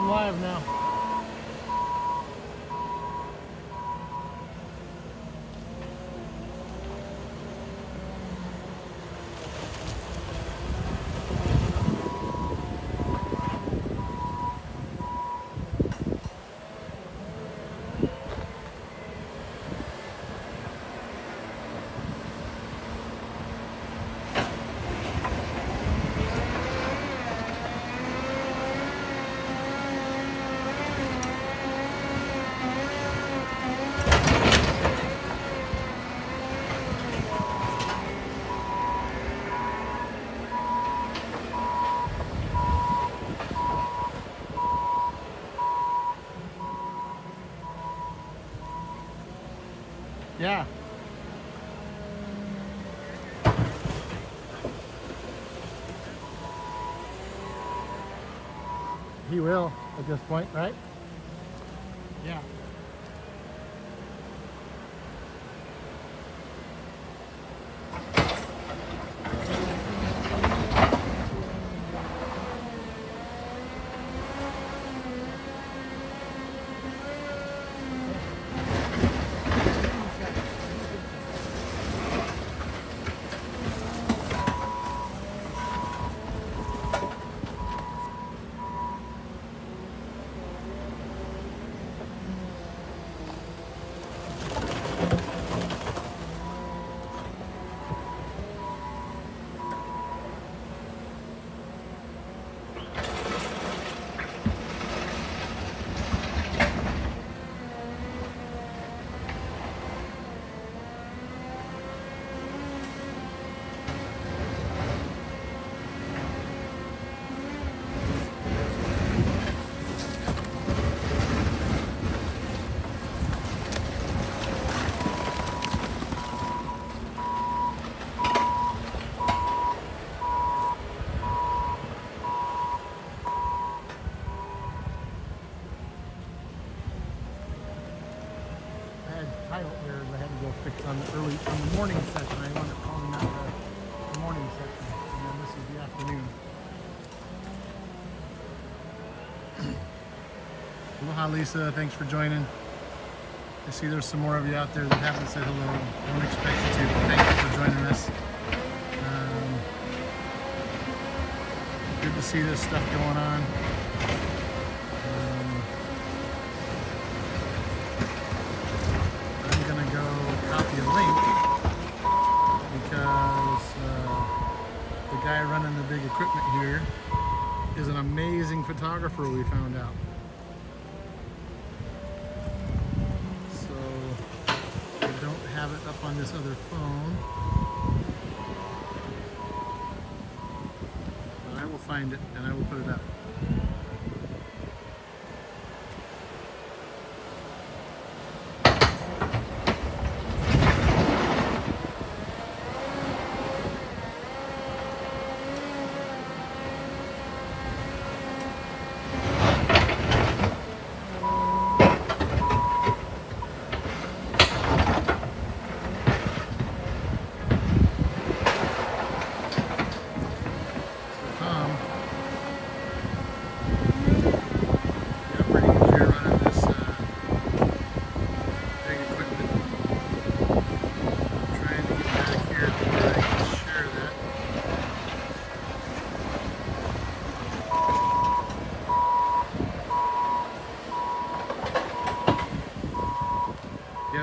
live now. Yeah. He will at this point, right? Yeah. Title errors I had to go fix on the morning session. I wound up calling that the morning section, and then this is the afternoon. Aloha, Lisa. Thanks for joining. I see there's some more of you out there that haven't said hello. Don't expect you to, but thank you for joining us. Good to see this stuff going on. A link because the guy running the big equipment here is an amazing photographer, we found out. So I don't have it up on this other phone, but I will find it and I will put it up.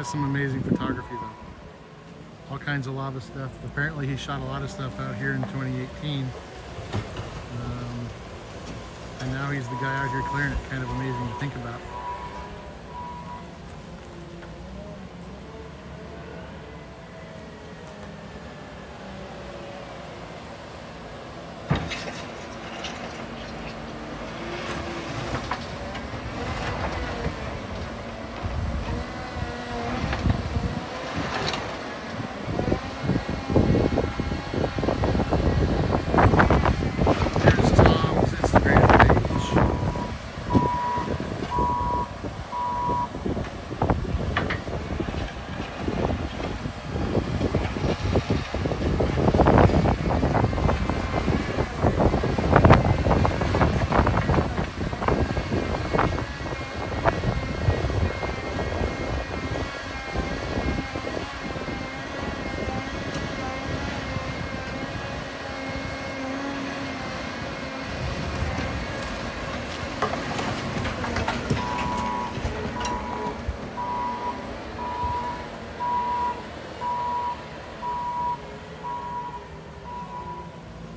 Some amazing photography though. All kinds of lava stuff. Apparently he shot a lot of stuff out here in 2018. And now he's the guy out here clearing it. Kind of amazing to think about.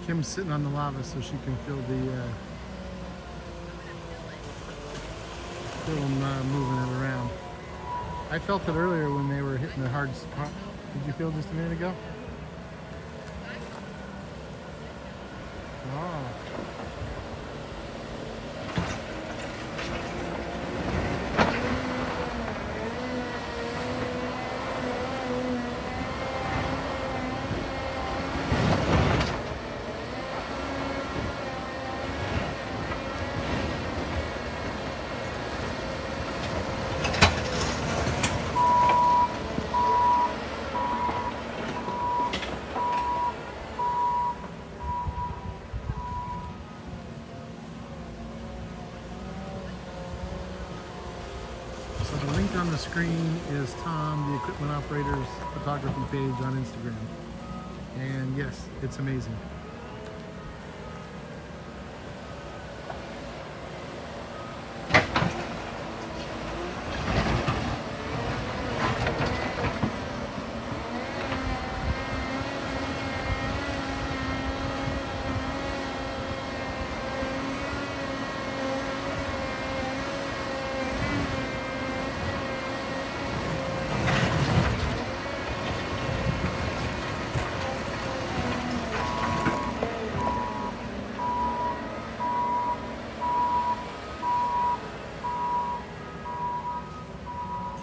Kim's sitting on the lava so she can feel them moving it around. I felt it earlier when they were hitting the hard spot. Did you feel just a minute ago? Oh. So the link on the screen is Tom, the equipment operator's photography page on Instagram. And yes, it's amazing.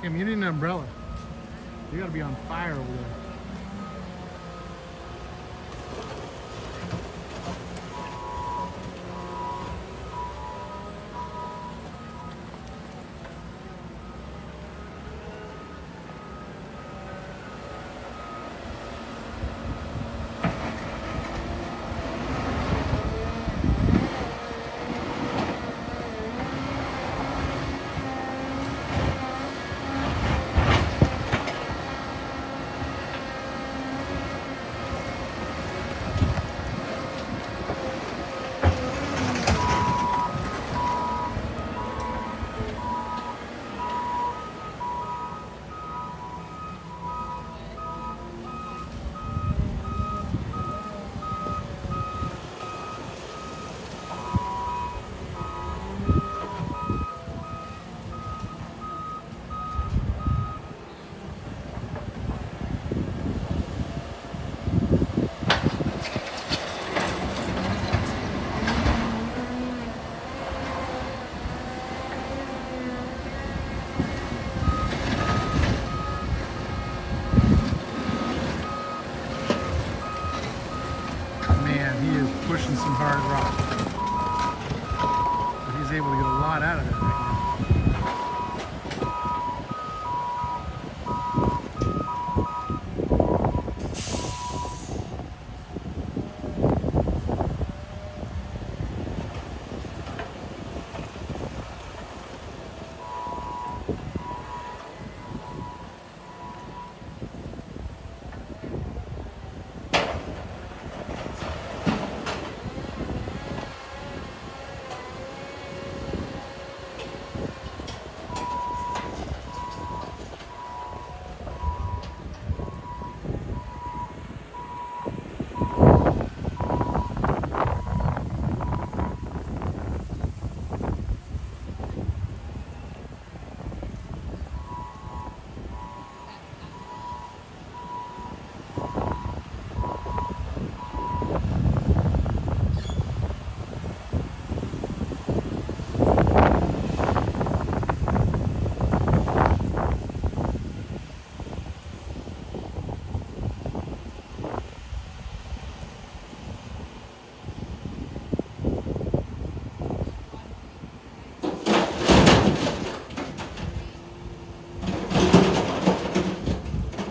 Kim, you need an umbrella. You gotta be on fire over there. Pushing some hard rock. But he's able to get a lot out of it right now.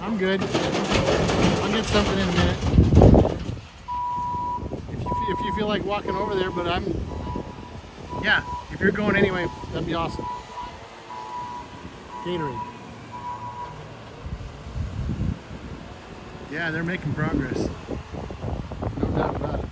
I'm good. I'll get something in a minute. If you feel like walking over there, but yeah, if you're going anyway, that'd be awesome. Gatorade. Yeah, they're making progress. No doubt about it.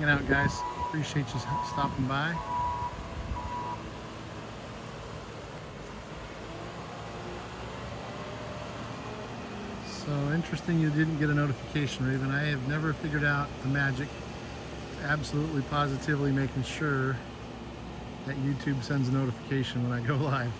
hanging out, guys. Appreciate you stopping by. So interesting you didn't get a notification, Raven. I have never figured out the magic. Absolutely positively making sure that YouTube sends a notification when I go live.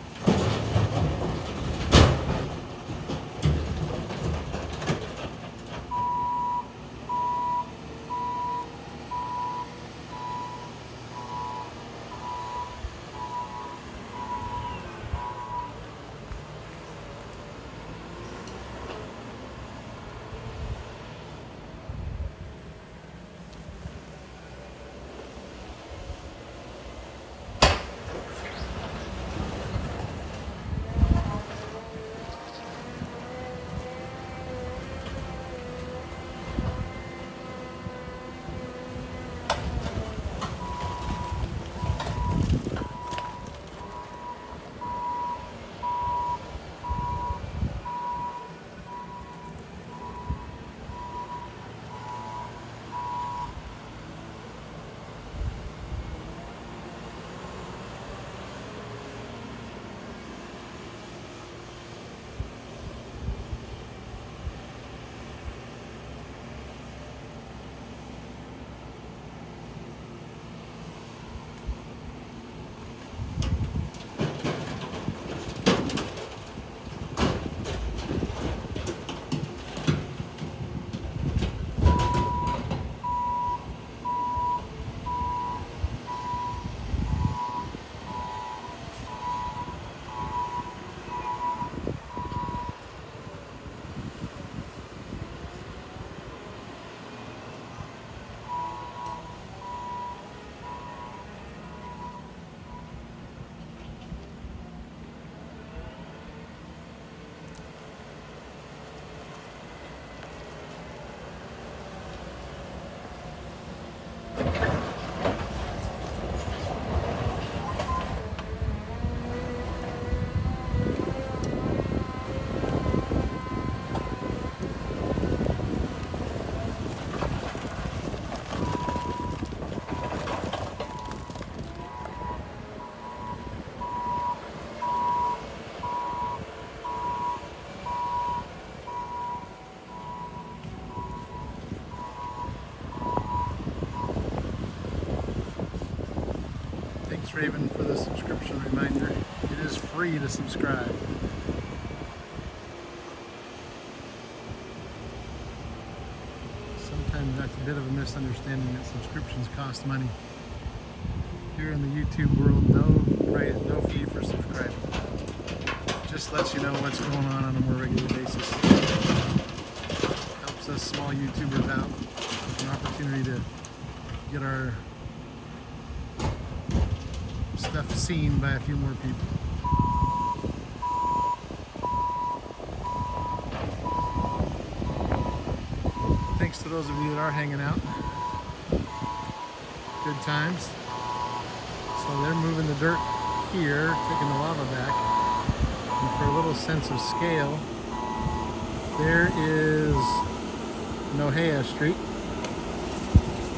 Raven, for the subscription reminder. It is free to subscribe. Sometimes that's a bit of a misunderstanding that subscriptions cost money. Here in the YouTube world, no fee for subscribing. Just lets you know what's going on a more regular basis. Helps us small YouTubers out with an opportunity to get our stuff seen by a few more people. Thanks to those of you that are hanging out. Good times. So they're moving the dirt here, taking the lava back. And for a little sense of scale, there is Nohea Street.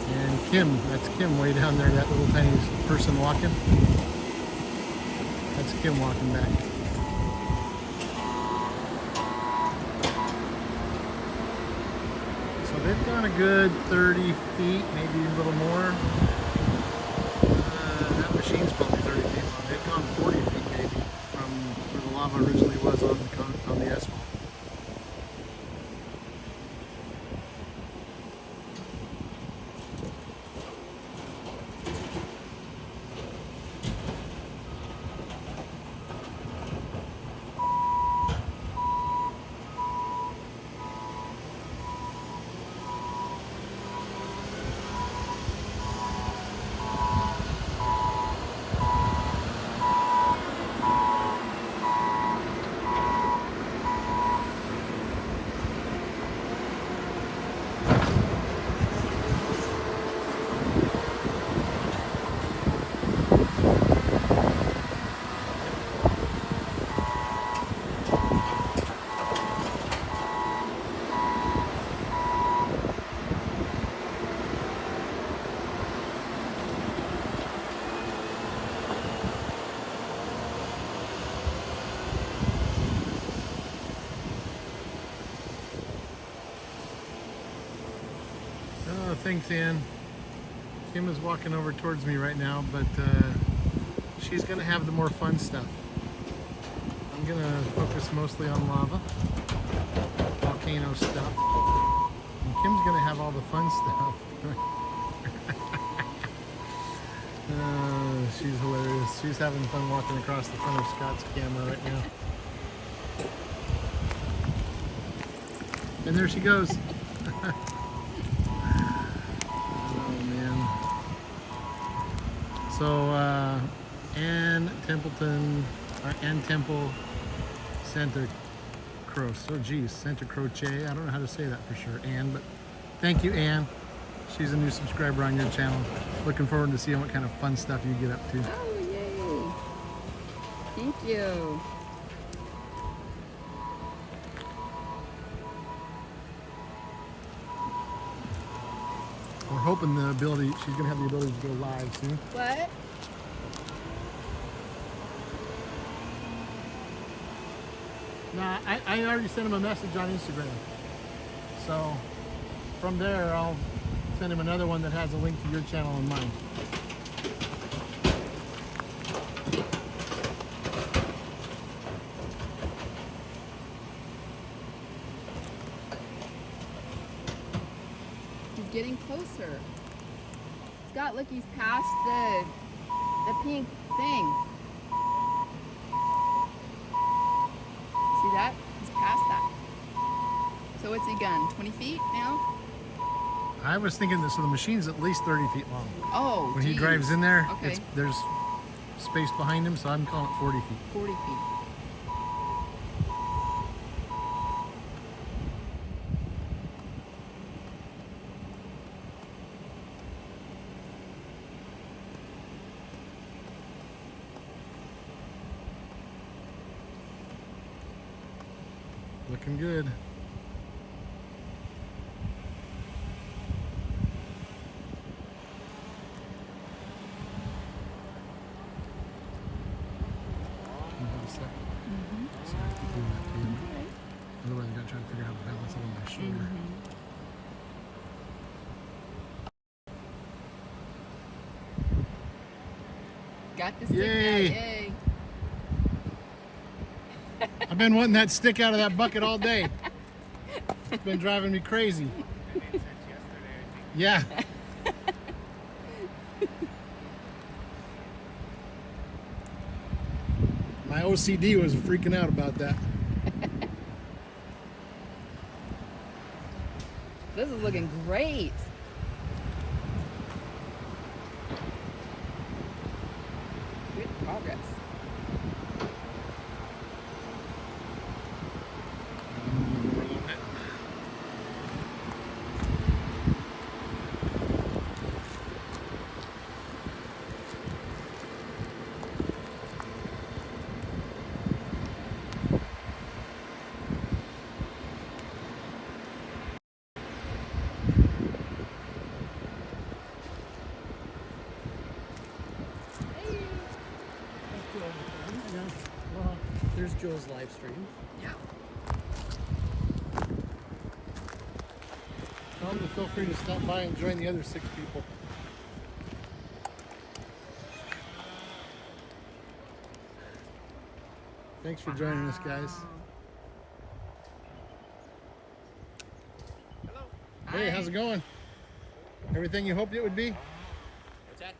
And Kim, that's Kim way down there, that little tiny person walking. That's Kim walking back. So they've gone a good 30 feet, maybe a little more. That machine's probably 30 feet long. They've gone 40 feet maybe from where the lava originally was on the asphalt. thanks, Ann. Kim is walking over towards me right now, but she's going to have the more fun stuff. I'm going to focus mostly on lava, volcano stuff, and Kim's going to have all the fun stuff. She's hilarious. She's having fun walking across the front of Scott's camera right now. And there she goes. Oh man. So Ann Templeton, Ann Temple, Santa Croce. Oh geez, Santa Croce. I don't know how to say that for sure, Ann, but thank you, Ann. She's a new subscriber on your channel. Looking forward to seeing what kind of fun stuff you get up to. Oh, yay. Thank you. We're hoping the ability, she's going to have the ability to go live soon. What? Nah, I already sent him a message on Instagram. So from there, I'll send him another one that has a link to your channel and mine. He's getting closer. Scott, look, he's past the pink thing. See that? He's past that. So what's he gone? 20 feet now? I was thinking that so the machine's at least 30 feet long. Oh, When he geez. drives in there, Okay. there's space behind him, so I'm calling it 40 feet. 40 feet. Looking good. Can you hold a second? So I have to do that to you. Otherwise, I gotta try to figure out how to balance it on my shoulder. Got the stick Yay. out. Yay. I've been wanting that stick out of that bucket all day. It's been driving me crazy. Yeah. My OCD was freaking out about that. This is looking great. Good progress. There's Joel's live stream. Yeah. Tell them to feel free to stop by and join the other 6 people. Thanks for joining us, guys. Hello. Hey, how's it going? Everything you hoped it would be? What's that?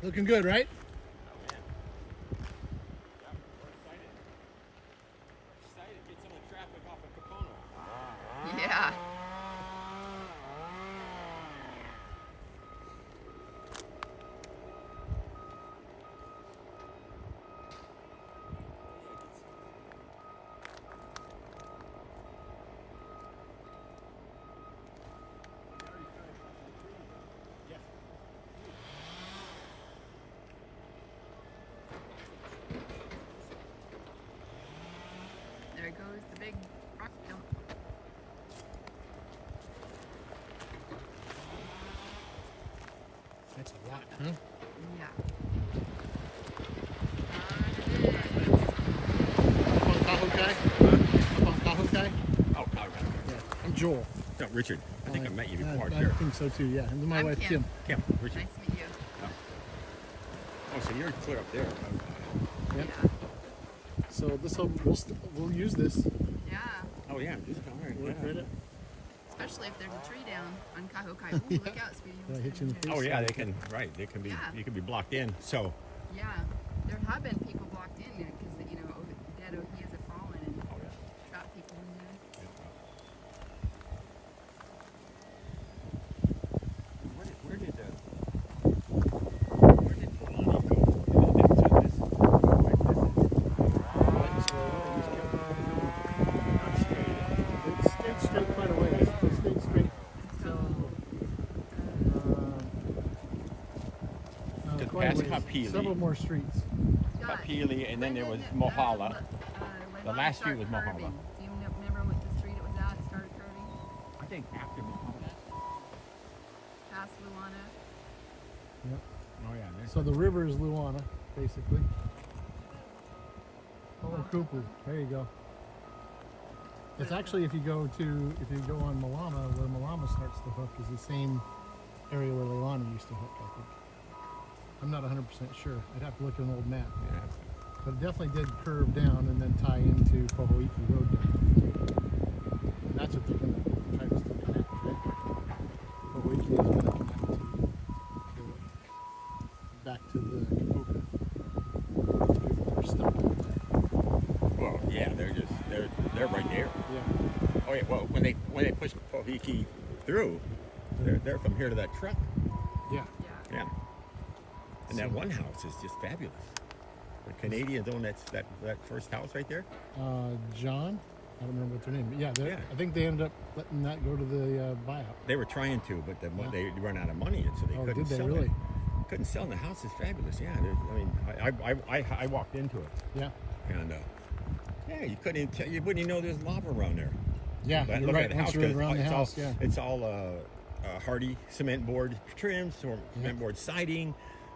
Looking good, right? Oh man. Yeah, we're excited. We're excited to get some of the traffic off of Capono. Yeah. There goes the big rock dump. That's a lot, huh? Yeah. Up on Tahoe Kai? Up on Tahoe Kai? Oh, okay. Yeah. I'm Joel. No, Richard. I think I met you before. I Sure. think so too. Yeah, and my I'm wife Kim. Kim. Kim, Richard. Nice to meet you. Oh, so you're clear up there. Yeah. Yeah. So this we'll use this. Yeah. Oh yeah, just all right. Look Yeah. at it. Especially if there's a tree down on Kahokai. Ooh, look out, Speedy. Yeah, hit you in the face. Oh yeah, they can. Right, they can be. Yeah. You can be blocked in. So. Yeah. There have been people blocked in because, you know, dead Ohias have fallen and Oh yeah. trapped people in there. Where did Leilani go? Into this? Not straight. It stayed straight quite a ways. It stayed straight. So, Quite a past ways. Kapili. Several more streets. Scott, Kapili, and then there when was did, Mohala. The Leilani last street start was Mohala. curving? Do you remember what the street it was at? It started curving? I think after Mohala. Past Luana? Yep. Oh yeah. There's So the river is Luana, basically. Oh, Kupu. There you go. It's actually if you go on Malama, where Malama starts the hook is the same area where Leilani used to hook, I think. I'm not 100% sure. I'd have to look at an old map. yeah. But it definitely did curve down and then tie into Pohoiki Road down. And that's what they're going to try to still connect, right? Pohoiki is going to connect back to the Kapuka. They're stuck. Well, yeah, they're right there. Yeah. Oh yeah. Well, when they push Pohiki through, they're from here to that truck. Yeah. Yeah. Yeah. And that one house is just fabulous. The Canadians own that first house right there. John, I don't remember what their name, but yeah, Yeah. I think they ended up letting that go to the buyout. They were trying to, but they ran out of money, and so they Oh, couldn't did they sell really? it. Couldn't sell, and the house is fabulous. Yeah, I walked into it, Yeah. and yeah, you couldn't even tell, you wouldn't even know there's lava around there. Yeah, But you're look right. at the Once house, you're 'cause around the it's house, all, yeah. It's all hardy cement board trims, cement board siding.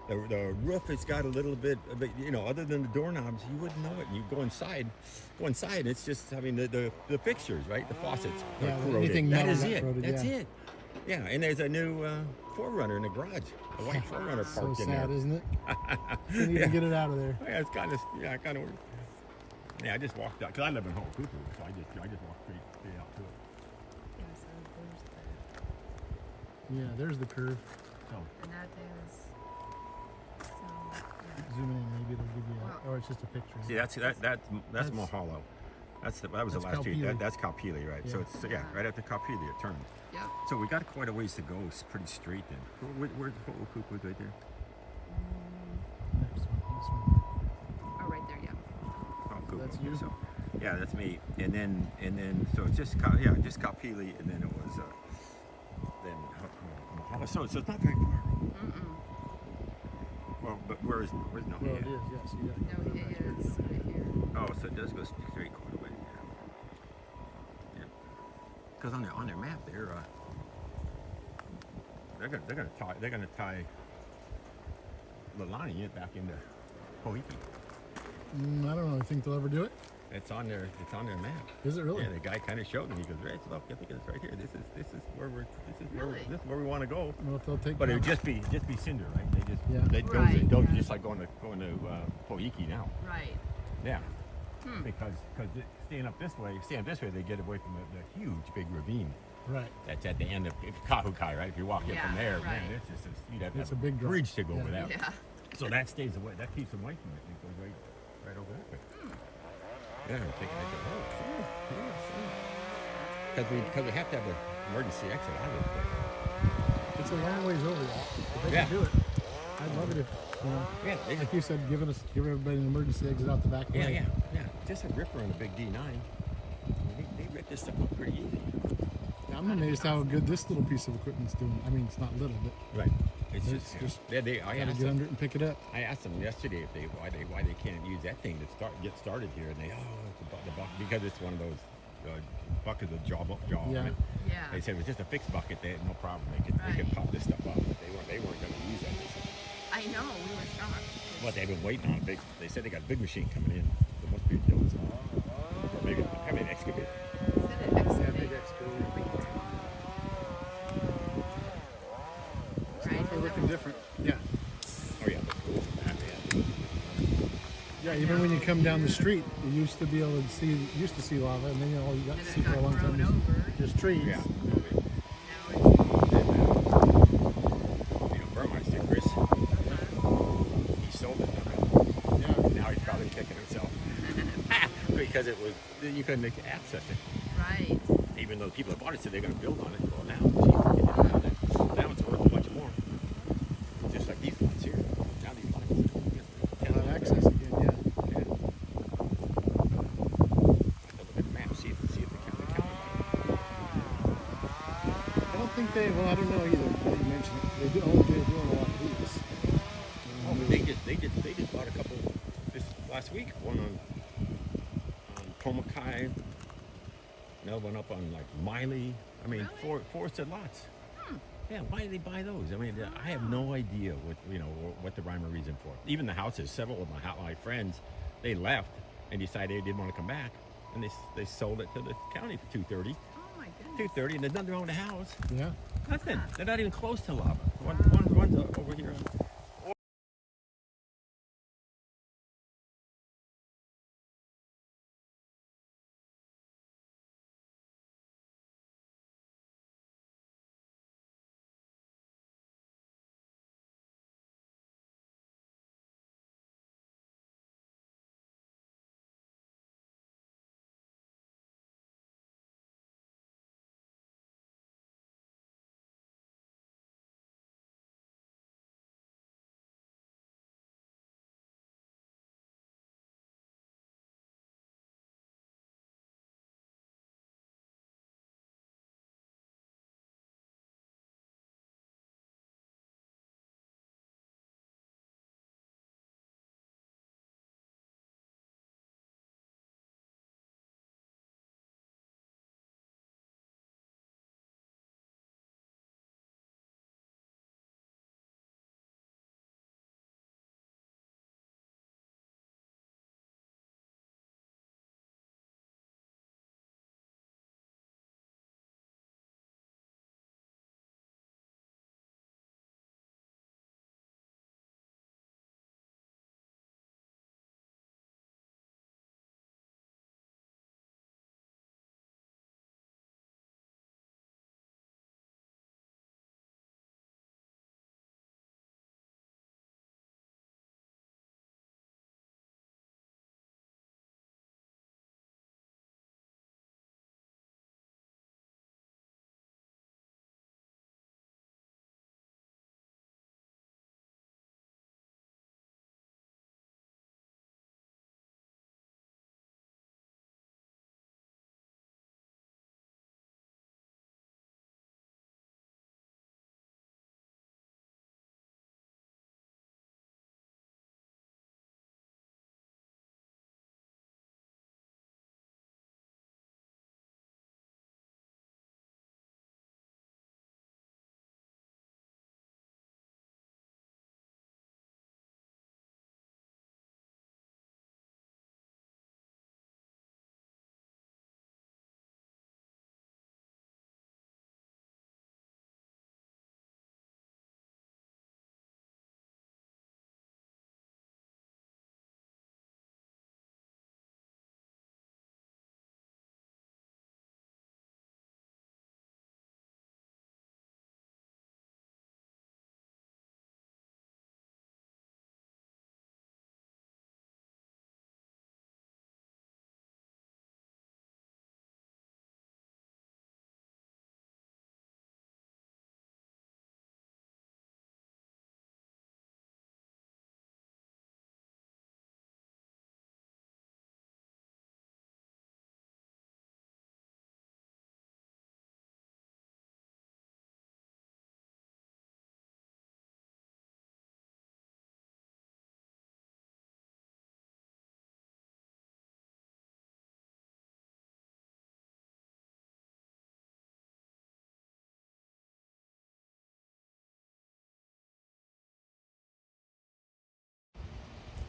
The roof has got a little bit, you know, other than the doorknobs, you wouldn't know it. And you go inside, it's just, I mean, the fixtures, right? The faucets are Yeah, corroded. anything That metal is got it. corroded, That's yeah. it. Yeah, and there's a new 4Runner in the garage. A white 4Runner So parked in sad, there. isn't it? Couldn't even Yeah. get it out of there. Yeah, it's kind of, yeah, I just walked out, because I live in Ho'okupu, so I just walked straight out to it. Yeah, so there's Yeah, there's the curve. So, and that is, so, yeah. Zoom in, maybe it'll give you Wow. or it's just a picture. see, that's That's- Mahalo. That was the that's last street. Kaupili. That's Kaupili, right? So Yeah. it's right after Kaupili, it turns. Yep. So we got quite a ways to go. It's pretty straight then. Where's Ho'okupu right there? Next one. Oh, right there, yeah. Ho'okupu. That's okay, you? So, yeah, that's me. And then so it's just just Kaupili, and then it was Mahalo. So it's not very far. Mm-mm. Well, but where's Well, it Nohea? is, yes. You No, gotta it is right here. Oh, so it does go straight quite a way. Yeah. Because on their map, they're gonna tie Leilani back into Pohoiki. I don't know. I think they'll ever do it. It's on their map. Is it really? Yeah, the guy kind of showed me. He goes, "Right, look, I think it's right here. This is where we want to go." Well, if they'll take But it would down- just be cinder, right? They just Yeah. Right, yeah. just like going to Pohoiki now. Right. Yeah. Hmm. Because staying this way, they get away from the huge big ravine right. that's at the end of Kahukai, right? If you walk in Yeah, from there, right. man, it's just you'd have to It's have a big drop. bridge to go Yeah. over that. Yeah. So that stays away. That keeps them away from it. It goes right over that way. Yeah, I think because we have to have an emergency exit out of it. It's a long ways over that. If they Yeah. can do it, I'd love it if, Yeah, they like you said, give everybody an emergency exit out the back way. yeah. Just a ripper on a big D9. They rip this stuff up pretty easy. Yeah, I'm amazed how good this little piece of equipment's doing. I mean, it's not little, but Right. It's It's just- I gotta asked get them. under it and pick it up. I asked them yesterday why they can't use that thing to get started here, and they it's the bucket because it's one of those buckets of jaw. Yeah. Right? Yeah. They said it was just a fixed bucket. They had no problem. They could Right. pop this stuff up. But they weren't going to use that. They said, I know, we were shocked. but they've been waiting on a big. They said they got a big machine coming in. There must be a big excavator. Said it excavated. big excavator. Yeah, even when you come down the street, you used to be able to see, lava, and then all you got to see for a long time is trees. Yeah. Burmeister, Chris, he sold it. Yeah. Now he's probably kicking himself because it was you couldn't access it. Right. Even though the people that bought it said they're going to build on it. Well, now, now it's worth much more. Just like these lots here. Now these lots. Can't have access again. Yeah. Yeah. I have to look at the map, see if the county. I don't think they. Well, I don't know either. But you mentioned it. They're doing a lot of these. Oh, but they just bought a couple this last week. One on Pomakai. Another one up on like Miley. I mean, Really? forested lots. Yeah, why do they buy those? I mean, I have no idea what the rhyme or reason for. Even the houses. Several of my friends, they left and decided they didn't want to come back, and they sold it to the county for $230. Oh my goodness. $230, and there's nothing wrong with the house. Yeah. Nothing. They're not even close to lava. One's over here.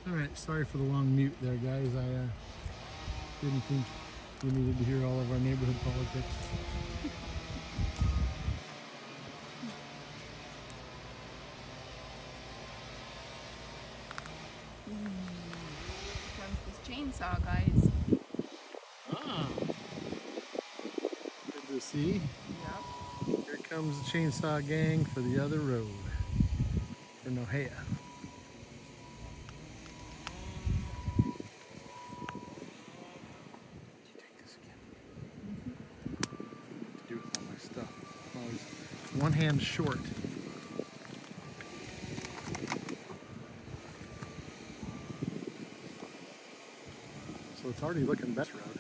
All right. Sorry for the long mute there, guys. I didn't think we needed to hear all of our neighborhood politics. chainsaw, guys. Ah, good to see. Yep. Here comes the chainsaw gang for the other road, for Nohea. You take this again. What to do with all my stuff? Oh, it's one hand short. So it's already looking better road.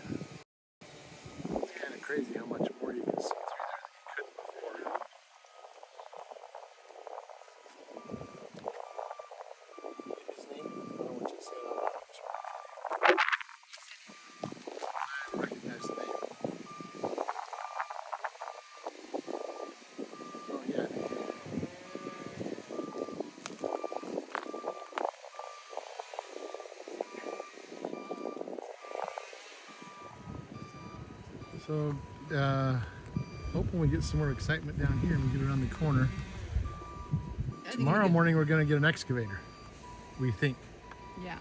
It's kind of crazy how much more you can see through there than you could before. His name? I don't know what you said on that. I recognize the name. Oh yeah. So, hoping we get some more excitement down here and we get around the corner. Tomorrow morning we're going to get an excavator, we think. Yeah.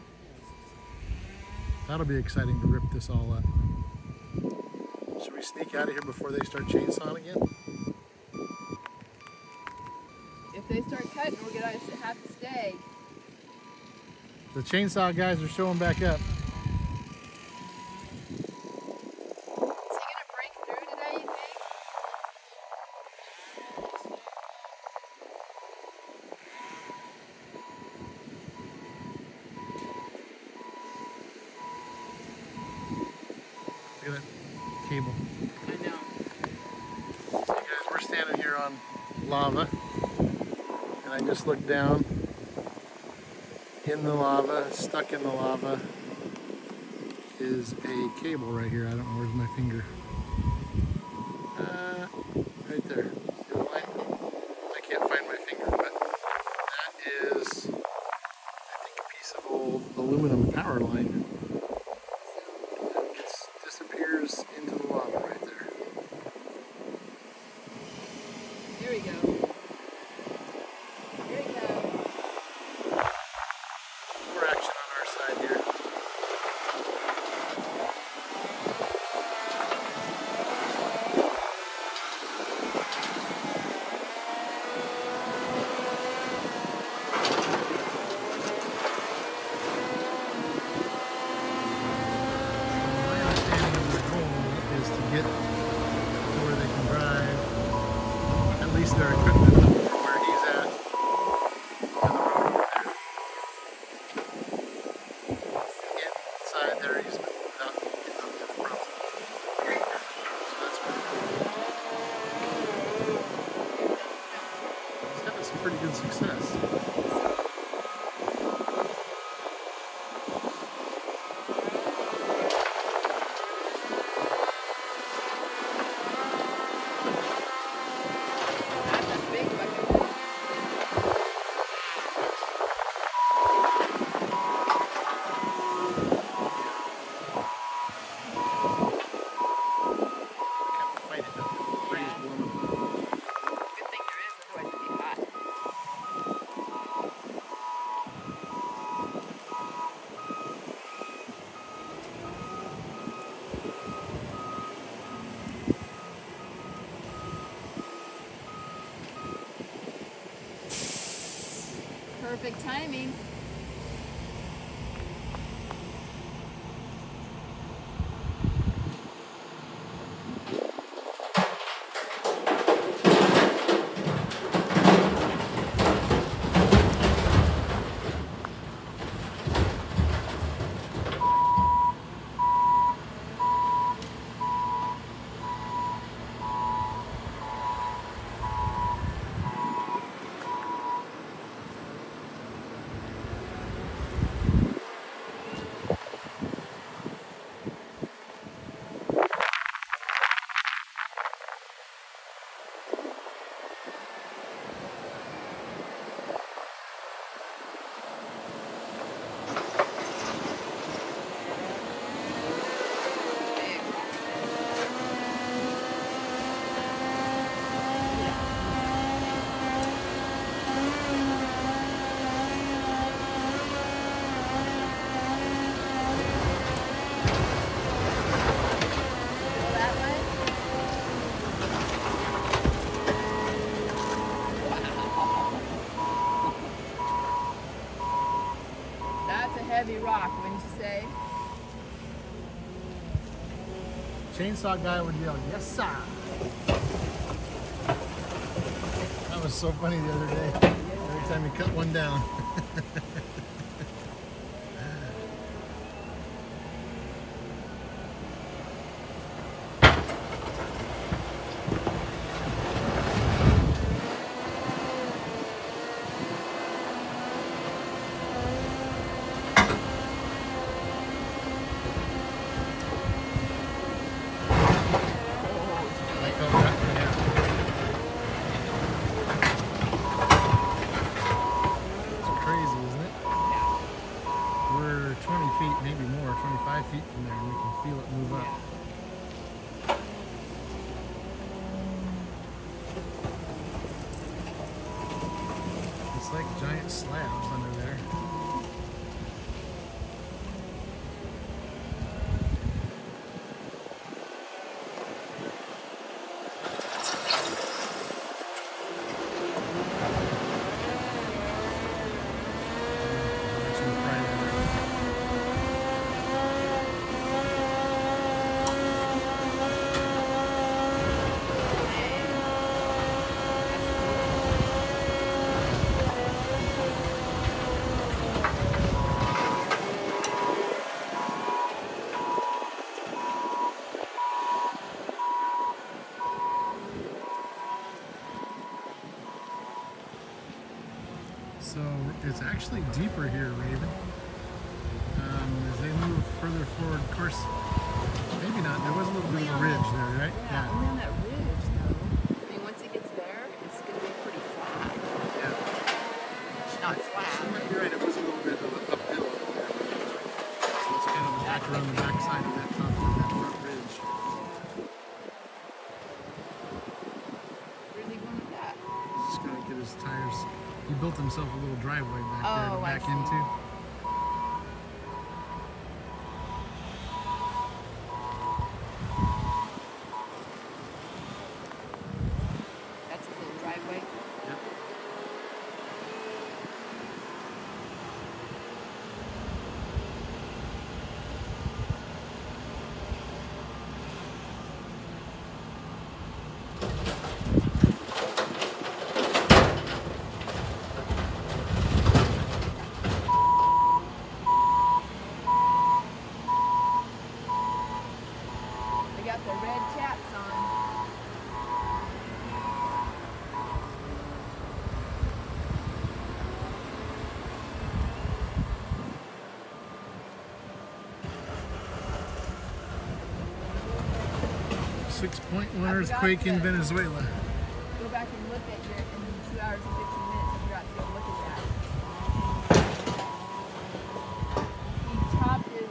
That'll be exciting to rip this all up. Should we sneak out of here before they start chainsawing again? If they start cutting, we're gonna have to stay. The chainsaw guys are showing back up. Is he gonna break through today, you think? Look at that cable. I know. So you guys, we're standing here on lava, and I just looked down in the lava, stuck in the lava is a cable right here. I don't know, where's my finger? Right there. See the line? I can't find my finger, but that is, I think, a piece of old aluminum power line. It disappears into the lava right there. Here we go. Here we go. More action on our side here. My understanding of the goal is to get to where they can drive at least their equipment from where he's at to the road over there. Get inside their easement without getting up to the road. So that's pretty cool. He's having some pretty good success. That's a big bucket. Kind of fight it up. The breeze blowing up. Good thing there is, otherwise it'd be hot. Perfect timing. chainsaw guy would yell, "Yes, sir." That was so funny the other day. Every time he cut one down. Like over that one, yeah. It's crazy, isn't it? Yeah. We're 20 feet, maybe more, 25 feet from there, and we can feel it move up. It's like giant slabs under there. Watch him pry there. So it's actually deeper here, Raven. As they move further forward, of course, maybe not. There was a little bit of a ridge there, right? Yeah, only on that ridge though. I mean, once it gets there, it's going to be pretty flat. Yeah. Not flat. You might be right. It was a little bit of an uphill over there. So it's kind of back around the back side of that top of that front ridge. Where's he going with that? He's just gonna get his tires. He built himself a little driveway back there to Oh, I back see. into. That's his little driveway. Yep. They got their red caps on. Six-point I earthquake in forgot to- Venezuela. Go back and look at your in 2 hours and 15 minutes. I forgot to go look at that. He chopped his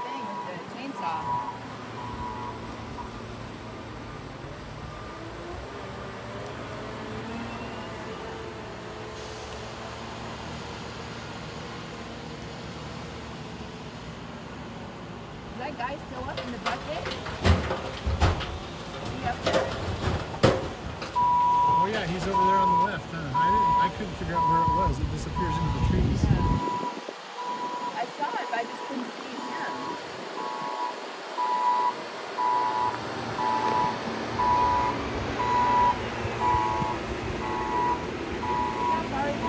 thing with the chainsaw. Is that guy still up in the bucket? Is he up there? Oh yeah, he's over there on the left. Huh? I couldn't figure out where it was. It disappears into the trees. I saw it, but I just couldn't see him. How far is he?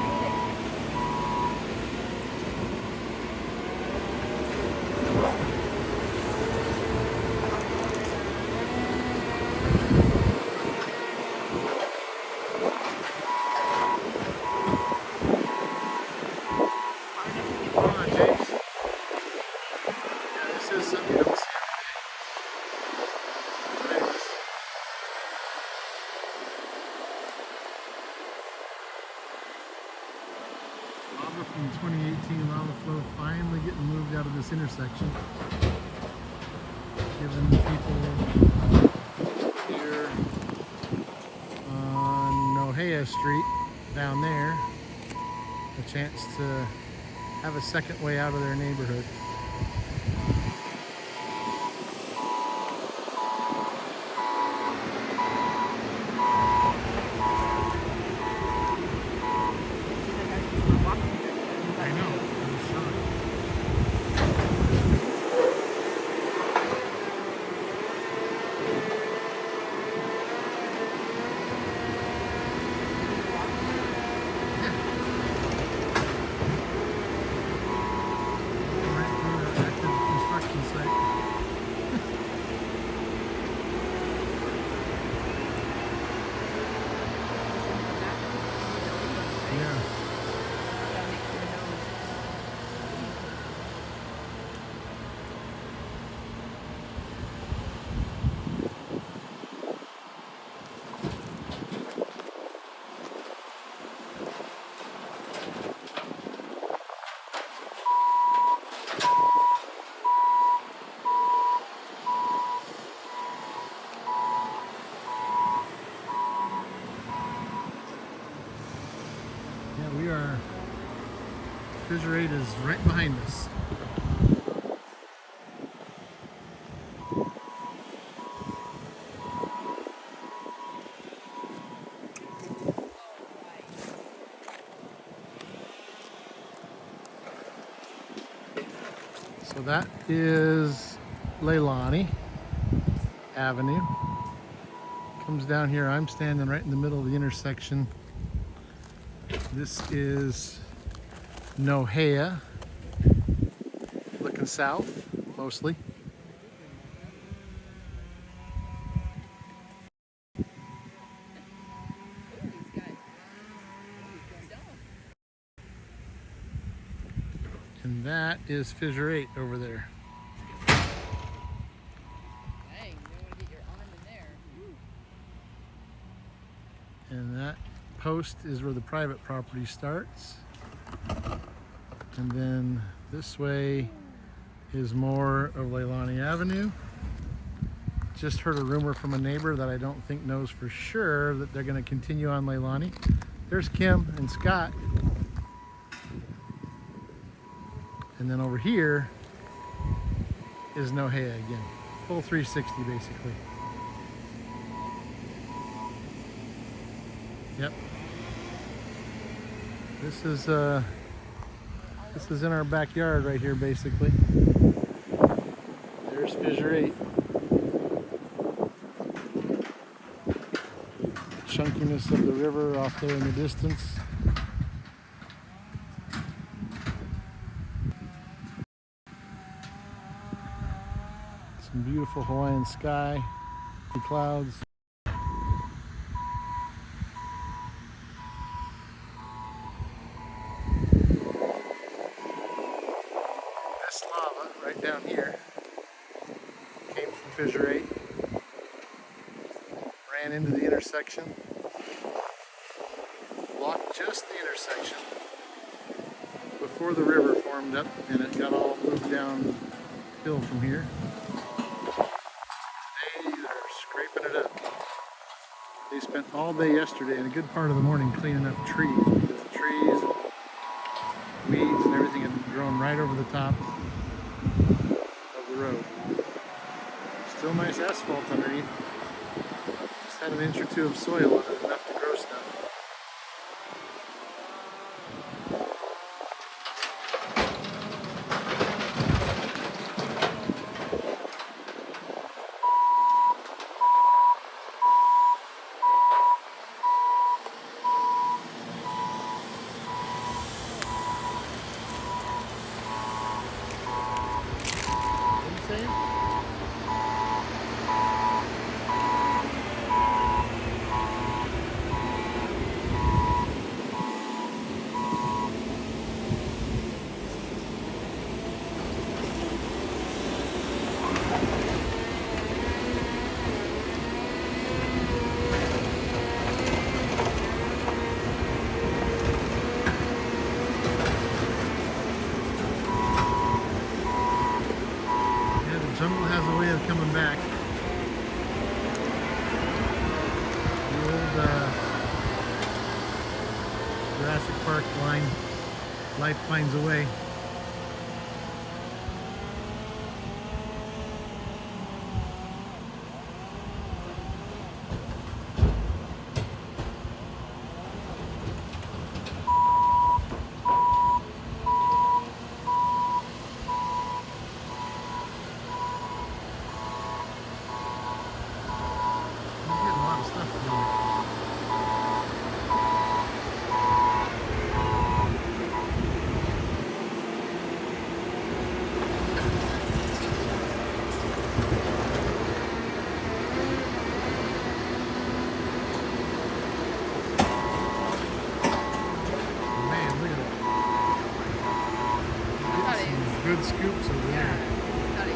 Come on, James. Yeah, this is something you don't see every day. Anyways. Lava from 2018 lava flow finally getting moved out of this intersection. Giving the people here on Nohea Street down there a chance to have a second way out of their neighborhood. I know. I'm shocked. We are, Fissure 8 is right behind us. So that is Leilani Avenue. Comes down here. I'm standing right in the middle of the intersection. This is Nohea, looking south mostly. And that is Fissure 8 over there. Dang, you don't want to get your arm in there. Woo. And that post is where the private property starts. And then this way is more of Leilani Avenue. Just heard a rumor from a neighbor that I don't think knows for sure that they're going to continue on Leilani. There's Kim and Scott. And then over here is Nohea again. Full 360 basically. Yep. This is in our backyard right here basically. There's Fissure 8. Chunkiness of the river off there in the distance. Some beautiful Hawaiian sky, the clouds. This lava right down here came from Fissure 8. Ran into the intersection. Blocked just the intersection before the river formed up, and it got all moved downhill from here. Today they're scraping it up. They spent all day yesterday and a good part of the morning cleaning up trees, because the trees, weeds, and everything had grown right over the top of the road. Still nice asphalt underneath. Just had an inch or two of soil on it, enough to grow stuff. What are you saying? Yeah, the jungle has a way of coming back. The old Jurassic Park line, life finds a way. You're getting a lot of stuff to do. Man, look at that. thought Some it- good scoops over Yeah. there. Thought it-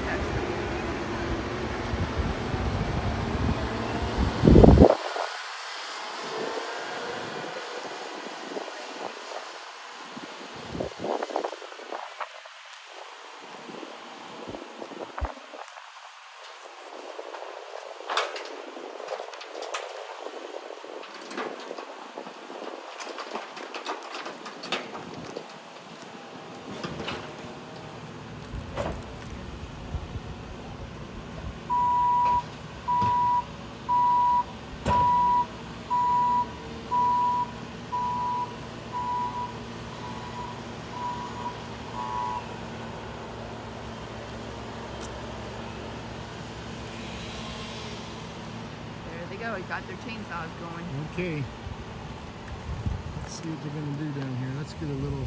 okay. go. We got their chainsaws going. Okay. Let's see what they're going to do down here. Let's get a little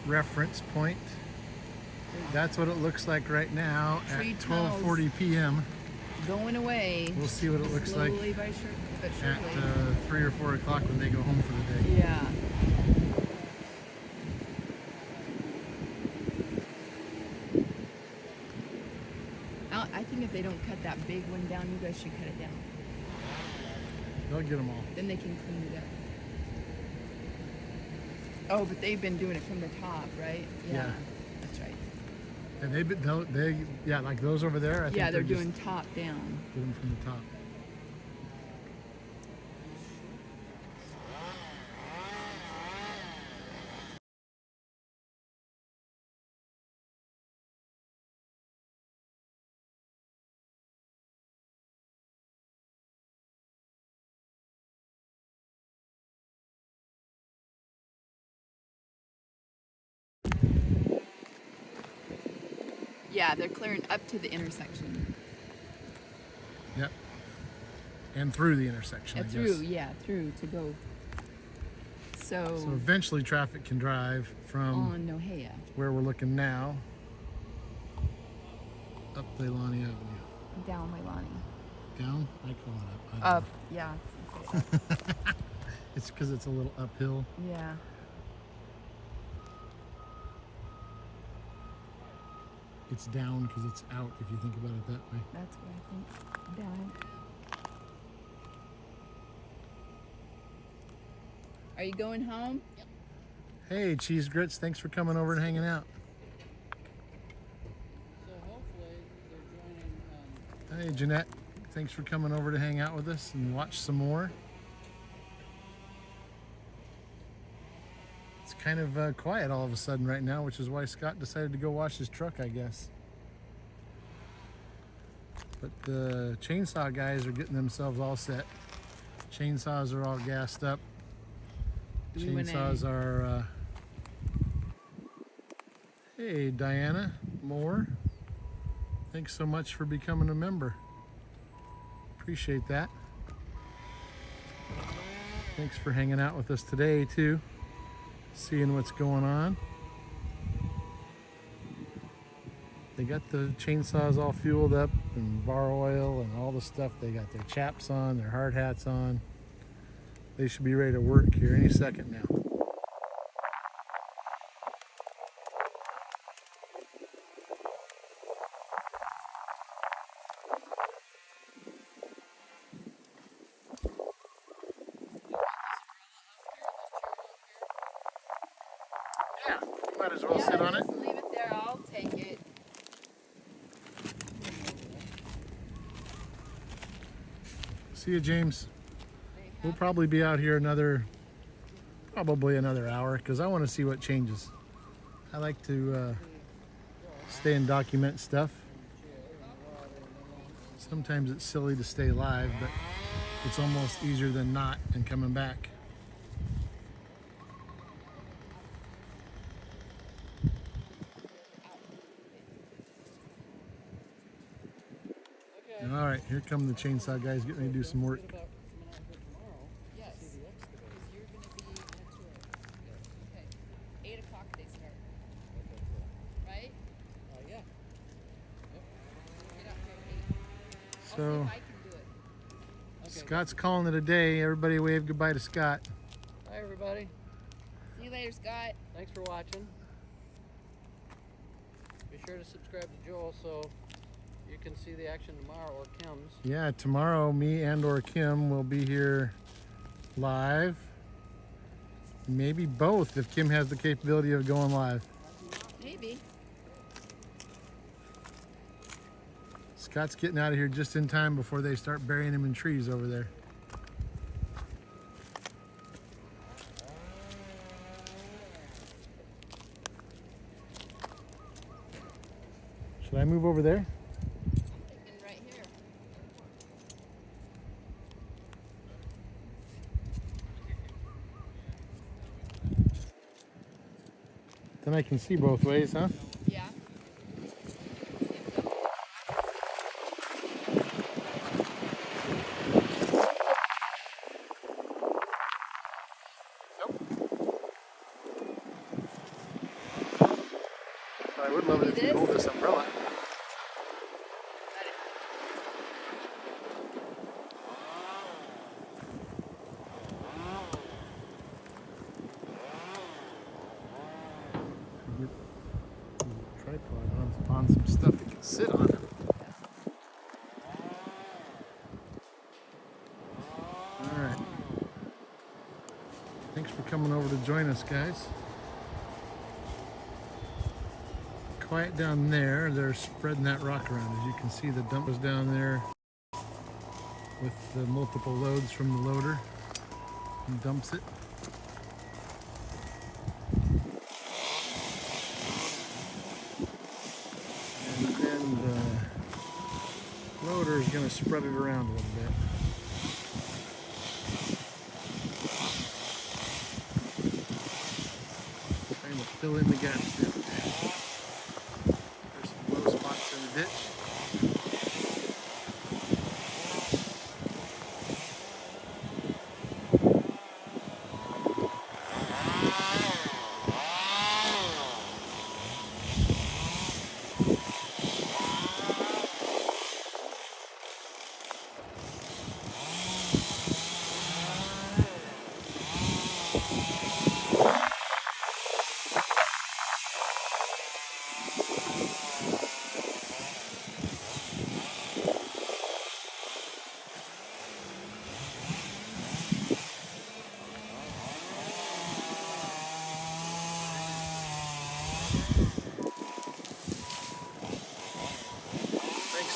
reference point. That's what it looks like right now Tree at tunnels 12:40 p.m. Going away. We'll see what it looks like Slowly but at surely. 3 or 4 o'clock when they go home for the day. Yeah. I think if they don't cut that big one down, you guys should cut it down. They'll get them all. Then they can clean it up. Oh, but they've been doing it from the top, right? Yeah. That's right. And yeah, like those over there. I think Yeah, they're just doing top down. get them from the top. Yeah, they're clearing up to the intersection. Yep. And through the intersection, I Through, guess. yeah, through to go. So eventually traffic can drive from on Nohea. where we're looking now up Leilani Avenue. Down Leilani. Down? I call it up. I don't Up, yeah. know. It's because it's a little uphill. Yeah. It's down because it's out, if you think about it that way. That's what I think. Down. Are you going home? Yep. Hey, Cheese Grits, thanks for coming over and hanging out. So hopefully they're joining. Hey, Jeanette, thanks for coming over to hang out with us and watch some more. It's kind of quiet all of a sudden right now, which is why Scott decided to go wash his truck, I guess. But the chainsaw guys are getting themselves all set. Chainsaws are all gassed up. Chainsaws are, hey, Diana Moore. Thanks so much for becoming a member. Appreciate that. Thanks for hanging out with us today, too. Seeing what's going on. They got the chainsaws all fueled up and bar oil and all the stuff. They got their chaps on, their hard hats on. They should be ready to work here any second now. Yeah, you might as well sit on it. Just leave it there. I'll take it. See you, James. We'll probably be out here probably another hour because I want to see what changes. I like to stay and document stuff. Sometimes it's silly to stay live, but it's almost easier than not and coming back. Okay. All right, here come the chainsaw guys getting ready to do some work. About coming out here tomorrow. Yes. See the excavator. Because you're going to be in a tour. Okay. 8 o'clock they start. Okay, cool. Right? Yeah. Yep. Get out here at 8. I'll see So if I can do it. Okay. Scott's calling it a day. Everybody wave goodbye to Scott. Hi everybody. See you later, Scott. Thanks for watching. Be sure to subscribe to Joel so you can see the action tomorrow or Kim's. Yeah, tomorrow me and or Kim will be here live. Maybe both if Kim has the capability of going live. Maybe. Scott's getting out of here just in time before they start burying him in trees over there. Should I move over there? I'm thinking right here. Then I can see both ways, huh? Yeah. I would love it if you hold this umbrella. Get a tripod on some stuff you can sit on. Alright. Thanks for coming over to join us, guys. Quiet down there. They're spreading that rock around. As you can see, the dump was down there with the multiple loads from the loader. He dumps it. And then the loader is going to spread it around a little bit. Trying to fill in the gaps there. There's some low spots in the ditch.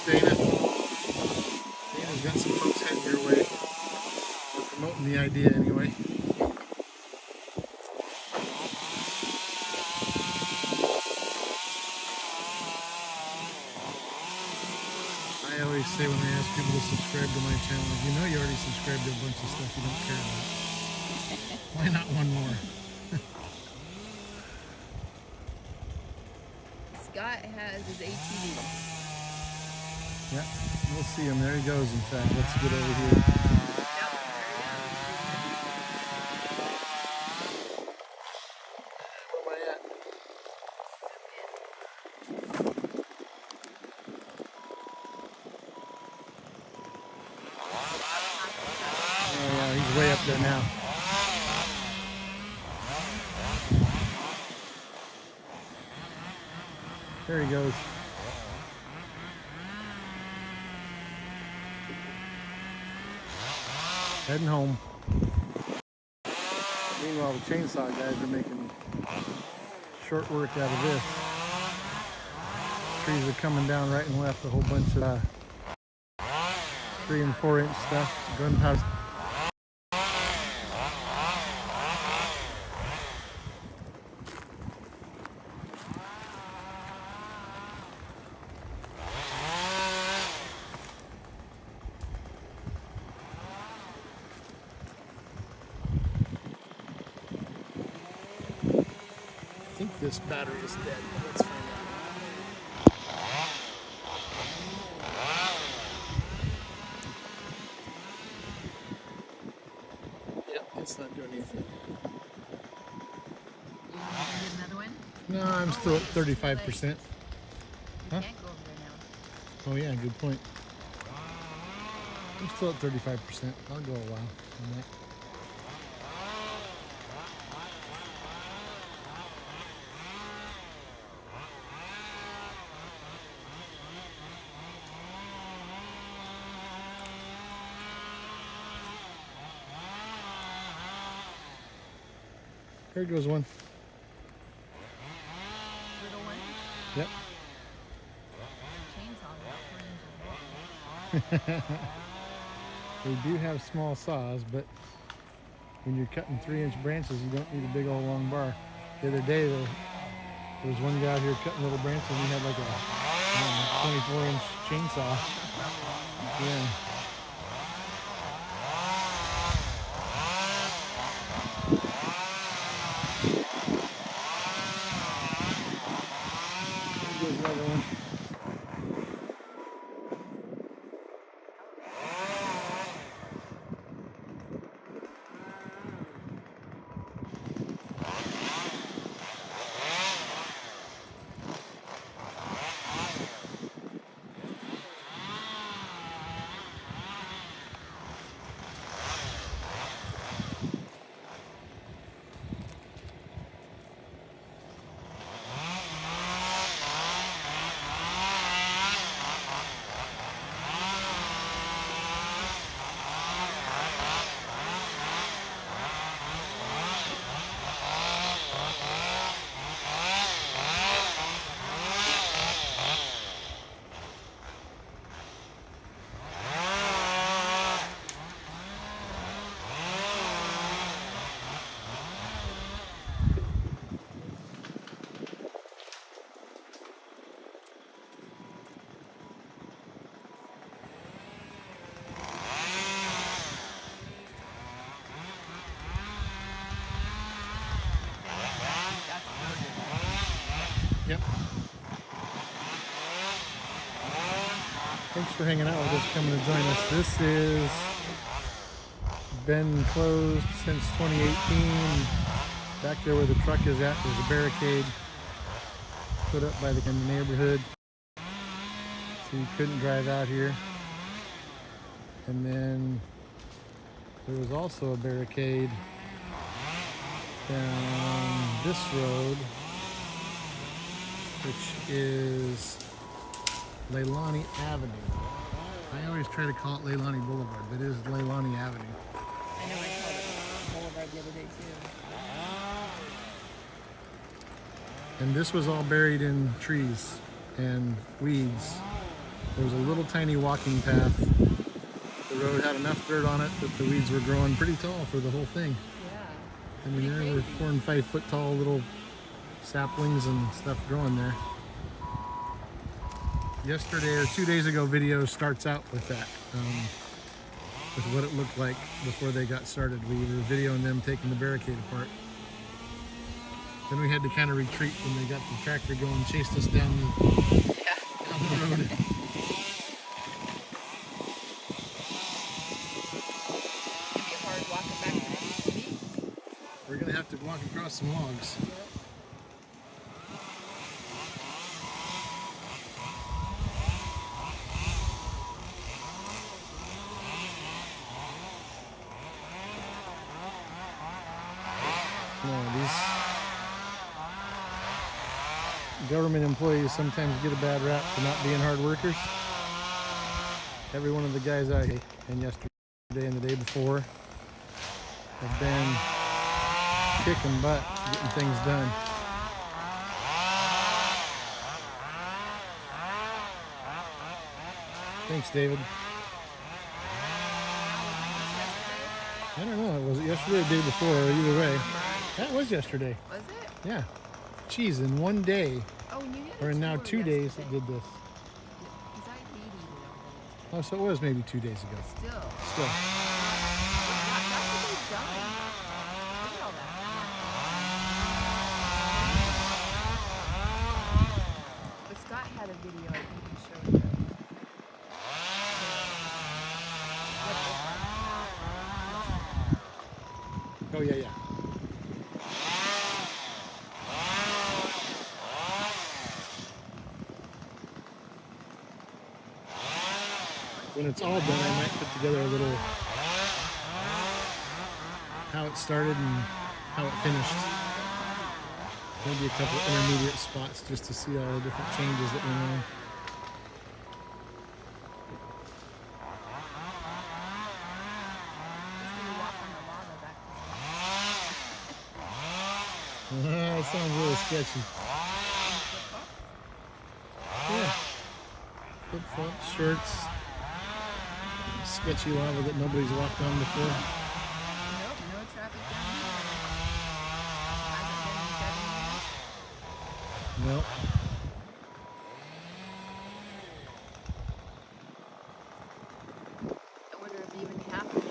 Dana. Dana's got some folks heading your way. We're promoting the idea anyway. I always say when I ask people to subscribe to my channel, you know you already subscribed to a bunch of stuff you don't care about. Why not one more? Scott has his ATV. Yeah, we'll see him. There he goes, in fact. Let's get over here. Where am I at? Oh, yeah, he's way up there now. There he goes. Heading home. Meanwhile, the chainsaw guys are making short work out of this. Trees are coming down right and left. A whole bunch of 3 and 4 inch stuff. Gunpowder. I think this battery is dead. Let's find out. Yep, it's not doing anything. You want to get another one? No, I'm still at 35%. You Huh? can't go over there now. Oh yeah, good point. I'm still at 35%. I'll go a while on that. There goes one. Little one? Yep. Chainsaw. They do have small saws, but when you're cutting 3-inch branches, you don't need a big old long bar. The other day, there was one guy out here cutting little branches, and he had like a 24-inch chainsaw. Yeah. There's another one. Thanks for hanging out with us, coming to join us. This is been closed since 2018. Back there where the truck is at, there's a barricade put up by the neighborhood, so you couldn't drive out here. And then there was also a barricade down this road, which is Leilani Avenue. I always try to call it Leilani Boulevard, but it is Leilani Avenue. I know I called it Boulevard the other day too. And this was all buried in trees and weeds. There was a little tiny walking path. The road had enough dirt on it that the weeds were growing pretty tall for the whole thing. Yeah. I mean, there were 4 and 5 foot tall little saplings and stuff growing there. Yesterday or 2 days ago video starts out with that, with what it looked like before they got started. We were videoing them taking the barricade apart. Then we had to kind of retreat when they got the tractor going and chased us down the road. It'd be hard walking back to the HB. We're gonna have to walk across some logs. No, these government employees sometimes get a bad rap for not being hard workers. Every one of the guys out here, and yesterday and the day before, have been kicking butt, getting things done. Thanks, David. I don't know. Was it yesterday or the day before? Either way. That was yesterday. Was it? Yeah. Jeez, in one day, Oh, and you had or in now 2 days, it yesterday. did this. Because I hated it all. Oh, so it was maybe 2 days ago. Still. Still. That's what they've done. Look at all that. But Scott had a video I think he showed you. Oh, yeah, yeah. When it's all done, I might put together a little how it started and how it finished. Maybe a couple intermediate spots just to see all the different changes that went on. That sounds really sketchy. Yeah. Flip-flops, shorts, sketchy lava that nobody's walked on before. Nope, no traffic down here. Hasn't been in 7 years. Nope. I wonder if even half of it.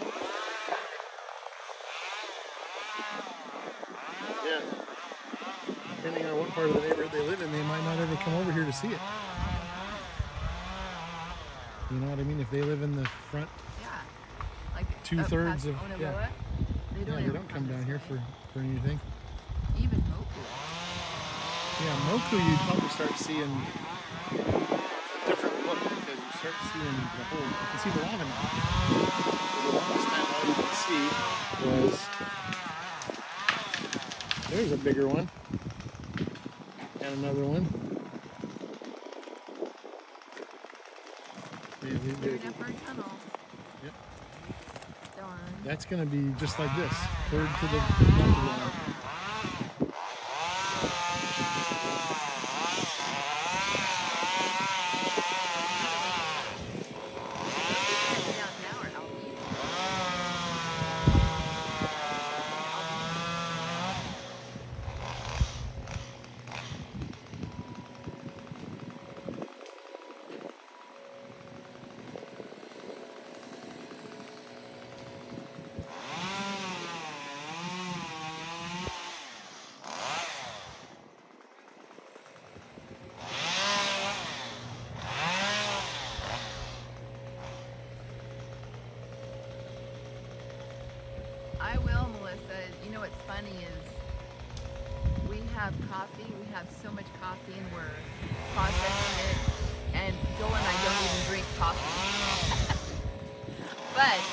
Yeah. Depending on what part of the neighborhood they live in, they might not ever come over here to see it. You know what I mean? If they live in the front Yeah. Like 2/3 of Onaboa, they don't, they ever don't come down this here way. for anything. Even Moku. Yeah, Moku you'd probably start seeing a different look because you start seeing the whole. You can see the lava now. The longest time all you could see was there's a bigger one and another one. They're in Upper Tunnel. Yep. Darn. That's going to be just like this, third to the property line. Down now or Alpine? will, Melissa. You know what's funny is we have coffee. We have so much coffee, and we're processing it. And Joel and I don't even drink coffee, but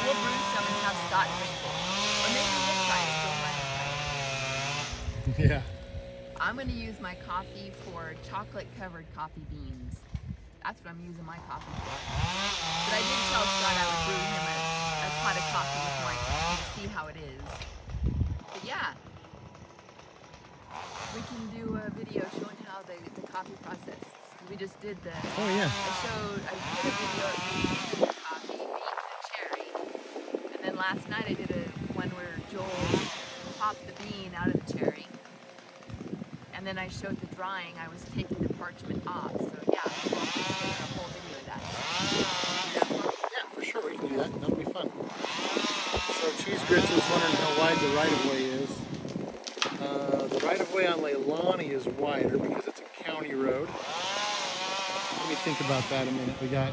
we'll brew some and have Scott drink it. Or maybe we'll try it. Joel and I will try it. Yeah. I'm going to use my coffee for chocolate-covered coffee beans. That's what I'm using my coffee for. But I did tell Scott I would brew him a pot of coffee with my coffee to see how it is. But yeah, we can do a video showing how the coffee process. We just did the. Oh yeah. I did a video of me using the coffee, bean, and cherry. And then last night I did one where Joel popped the bean out of the cherry. And then I showed the drying. I was taking the parchment off. So yeah, we'll do a whole video of that. Yeah, for sure we can do that. That'll be fun. So Cheese Grits was wondering how wide the right-of-way is. The right-of-way on Leilani is wider because it's a county road. Let me think about that a minute. We got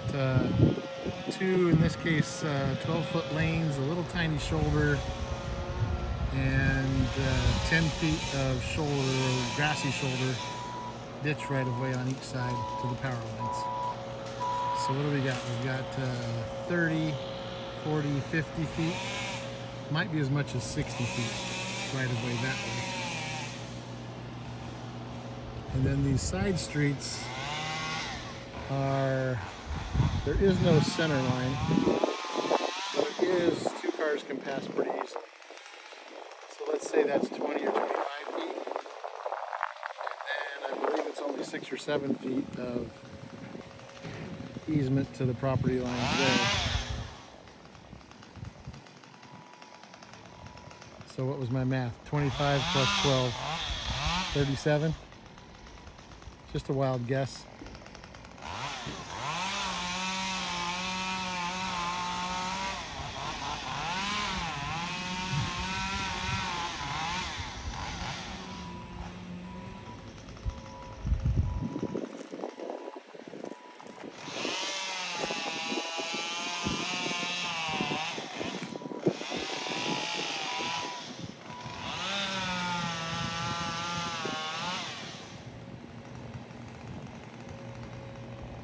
two, in this case, 12-foot lanes, a little tiny shoulder, and 10 feet of shoulder, grassy shoulder, ditch right-of-way on each side to the power lines. So what do we got? We've got 30, 40, 50 feet. Might be as much as 60 feet right-of-way that way. And then these side streets are, there is no center line, but it is, two cars can pass pretty easily. So let's say that's 20 or 25 feet. And then I believe it's only 6 or 7 feet of easement to the property lines there. So what was my math? 25 plus 12, 37? Just a wild guess.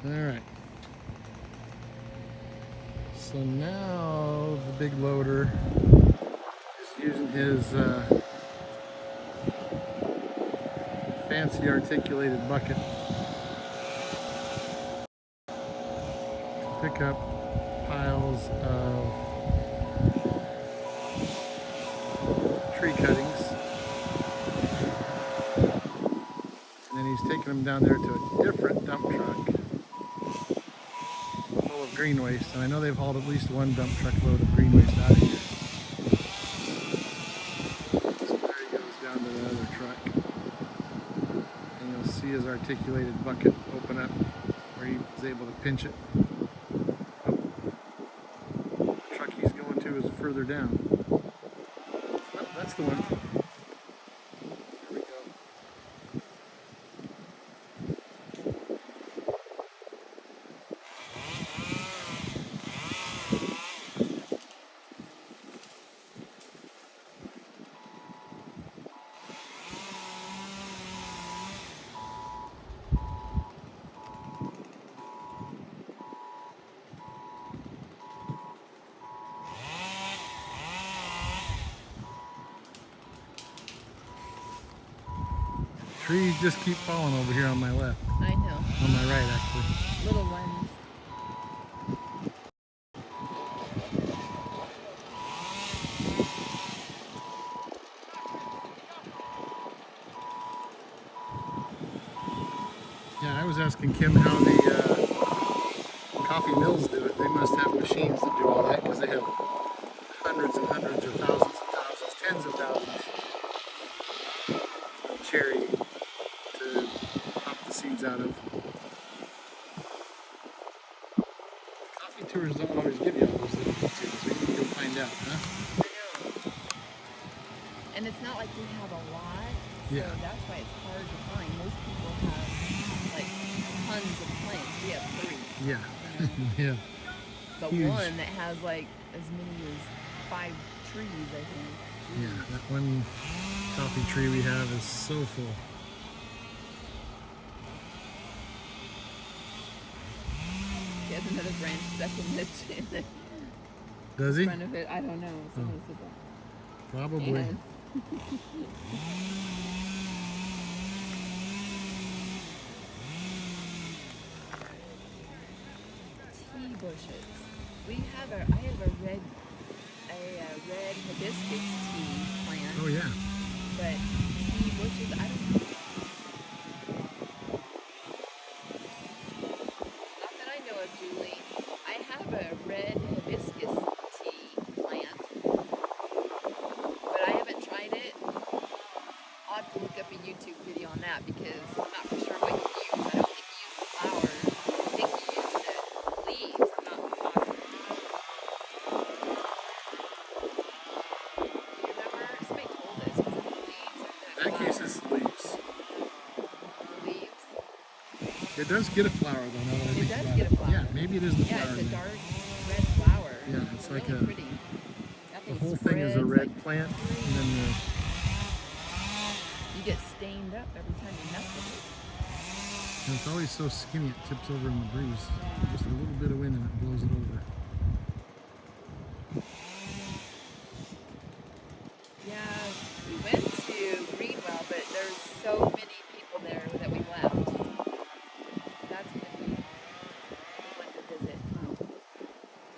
All right. So now the big loader is using his fancy articulated bucket to pick up piles of tree cuttings. And then he's taking them down there to a different dump truck full of green waste, and I know they've hauled at least one dump truck load of green waste out of here. So there he goes down to the other truck, and you'll see his articulated bucket open up where he was able to pinch it. Oh. The truck he's going to is further down. Oh, that's the one. There we go. Trees just keep falling over here on my left. I know. On my right, actually. Little ones. Yeah, I was asking Kim how the coffee mills do it. They must have machines that do all that because they have hundreds and hundreds of thousands and thousands, tens of thousands of cherry to pop the seeds out of. Coffee tours don't always give you all those little details, so you need to go find out, huh? I know. And it's not like we have a lot, so Yeah. that's why it's hard to find. Most people have like tons of plants. We have 3. Yeah. You know? Yeah. But Huge. one that has like as many as 5 trees, I think. Yeah, that one coffee tree we have is so full. He has another branch stuck in the Does he? front of it. I don't know. Someone said that. Probably. And tea bushes. I have a red hibiscus tea plant. Oh yeah. But tea bushes, I don't know. Not that I know of, Julie. I have a red hibiscus tea plant, but I haven't tried it. I'll have to look up a YouTube video on that because I'm not for sure what you use. I don't think you use the flowers. I think you use the leaves. I'm not positive. Do you remember? Somebody told us. Was it the leaves or the In that case, flowers? it's leaves. The leaves. It does get a flower though. Now that I It think does about get a flower. Yeah, maybe it is the Yeah, flower. it's a then. dark red flower. Yeah, it's like really a- pretty. That The thing whole thing is a spreads red like plant, and crazy. then You get stained up every time you mess with it. and it's always so skinny it tips over in the breeze. Just a little bit of wind and it blows it over. Yeah, we went to Greenwell, but there's so many people there that we left. That's gonna be one to visit.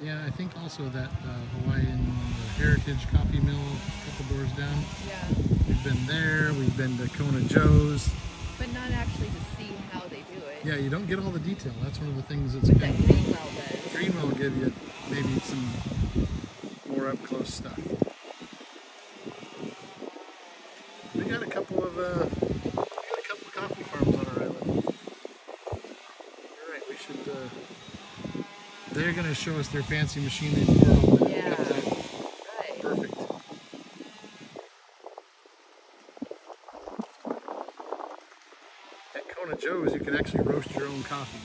Yeah, I think also that Hawaiian Heritage Coffee Mill a couple doors down. Yeah, We've been there. We've been to Kona Joe's. but not actually to see how they do it. Yeah, you don't get all the detail. That's one of the things that's But kind that of Greenwell does. Greenwell will give you maybe some more up close stuff. We got a couple of coffee farms on our island. You're right. We should. They're gonna show us their fancy machine they pour all the Yeah. cups out. Right. Perfect. At Kona Joe's, you can actually roast your own coffee.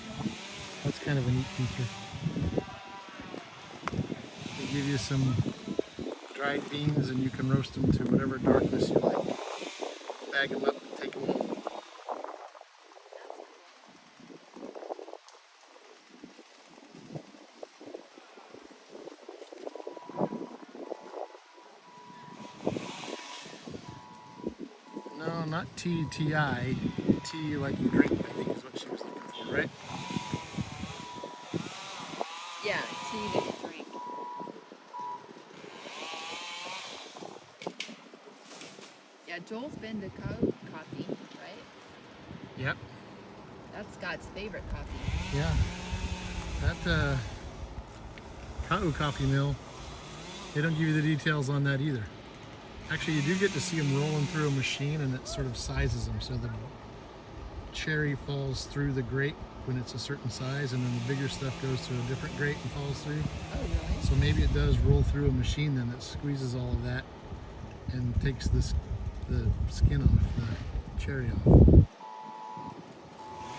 That's kind of a neat feature. They give you some dried beans and you can roast them to whatever darkness you like. Bag them up and take them home. No, not T-T-I. Tea like you drink, I think is what she was looking for, right? Yeah, tea that you drink. Yeah, Joel's been to coffee, right? Yep. That's Scott's favorite coffee. Yeah. That Ka'u coffee mill, they don't give you the details on that either. Actually, you do get to see them rolling through a machine and it sort of sizes them. So the cherry falls through the grate when it's a certain size, and then the bigger stuff goes to a different grate and falls through. Oh, really? So maybe it does roll through a machine then that squeezes all of that and takes the skin off, the cherry off.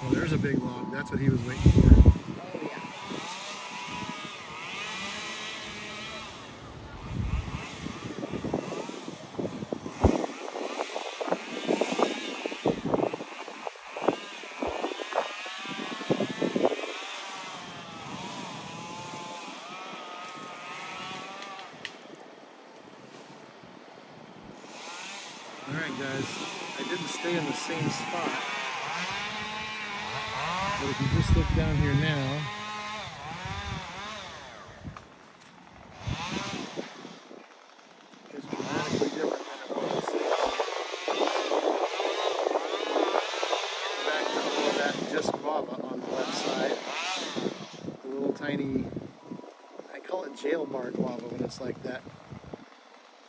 Oh, there's a big log. That's what he was waiting for. Oh, yeah. Alright guys, I didn't stay in the same spot, but if you just look down here now, it's dramatically different than it was. Back to all of that just guava on the left side. The little tiny, I call it jail bar guava when it's like that.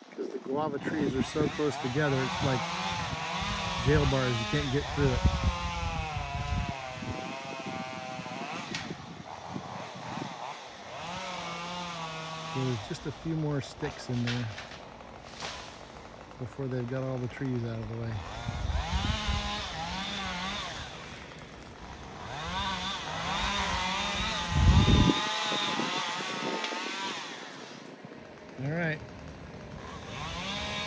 Because the guava trees are so close together, it's like jail bars, you can't get through it. So there's just a few more sticks in there before they've got all the trees out of the way. All right.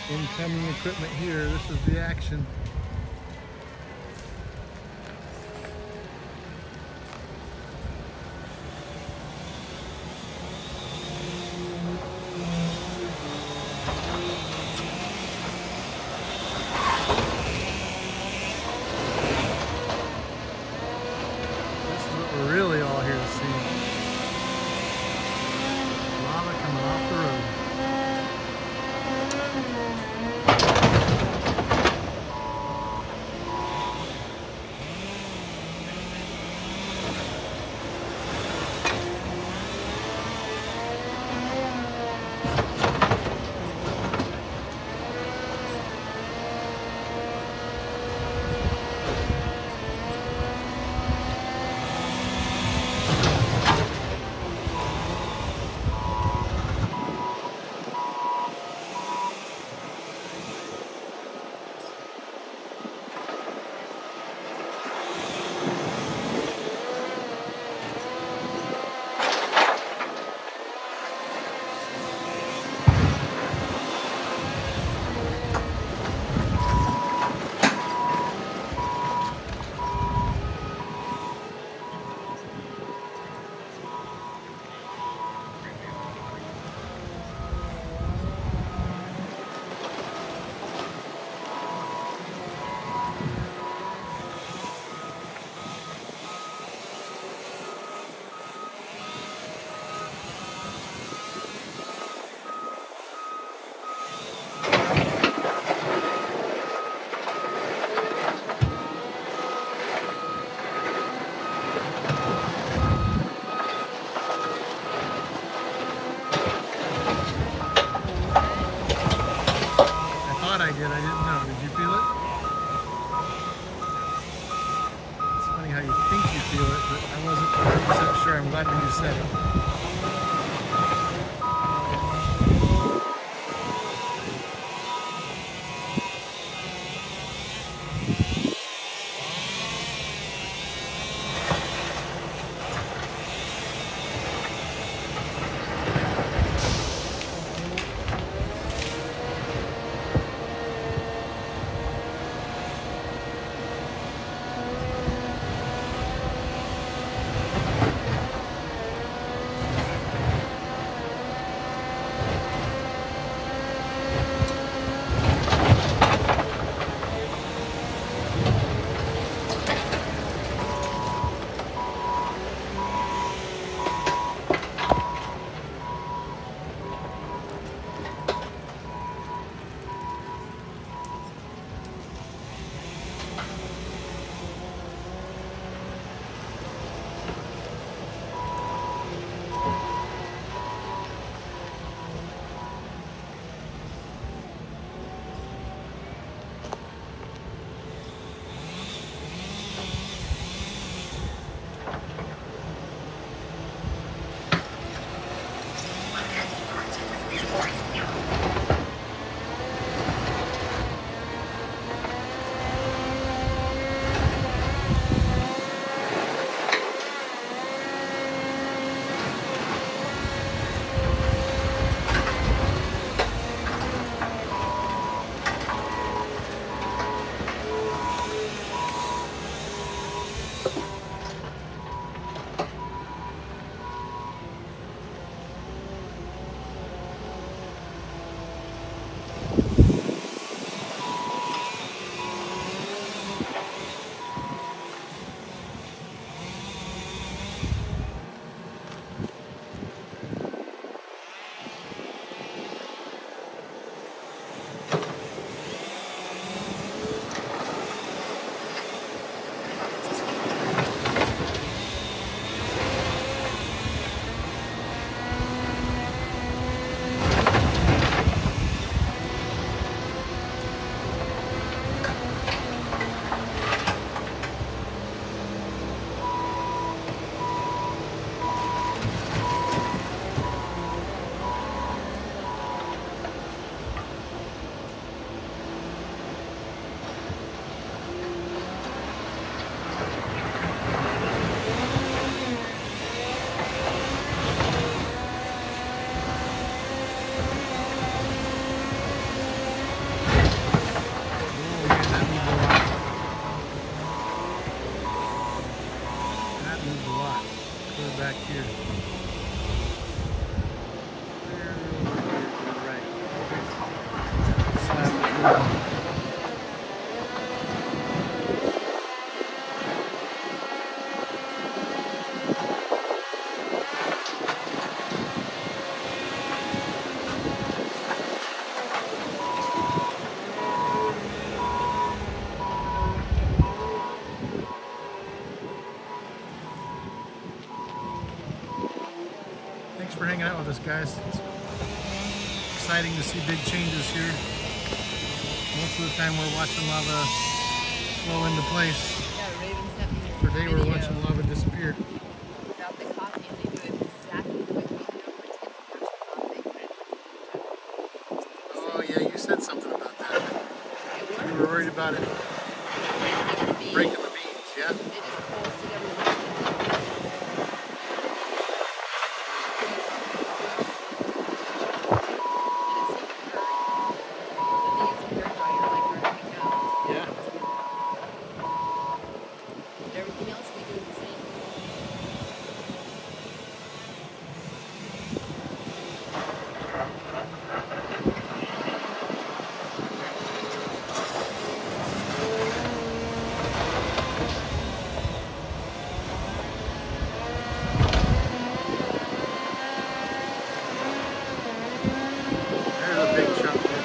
Incoming equipment here. This is the action. This is what we're really all here to see. Lava coming off the road. I did. I didn't know. Did you feel it? It's funny how you think you feel it, but I wasn't 100% sure. I'm glad when you said it. us, guys. It's exciting to see big changes here. Most of the time we're watching lava flow into place. Yeah, Raven sent me a Today we're video watching lava disappear. about the coffee, and they do it exactly the way we do it. Oh yeah, you said something about that. It You works. were worried about it breaking the beans, yeah? It just pulls together the beans. Yeah. Everything else we do the same. There's a big chunk there.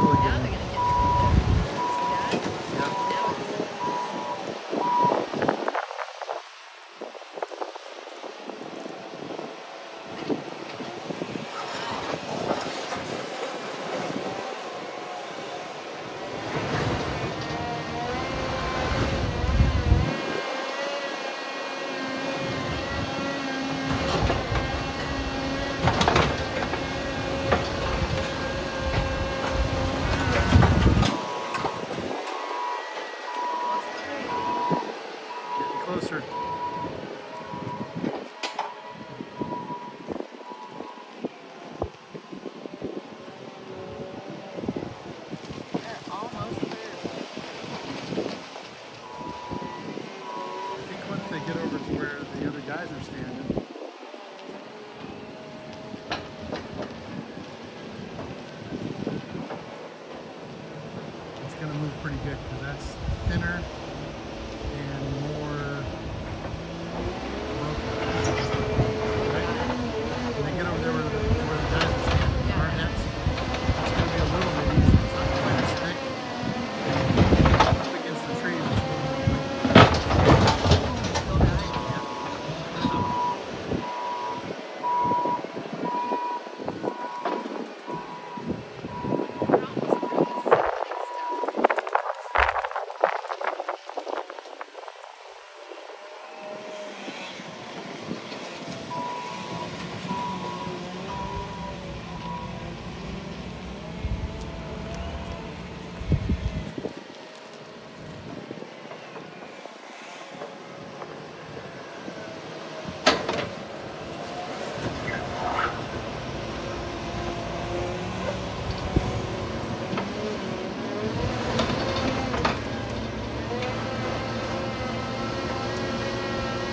Really good. Now they're gonna get through there. See that? Yeah. Now it's Getting closer. they're almost through. I think once they get over to where the other guys are standing, it's going to move pretty good because that's thinner and more broken. Right? When they get over there where the guys are standing, the hard hats, it's going to be a little bit easier. It's not quite as thick. Up against the trees, it's a little more broken. Go back. We're almost through. This is the big stuff.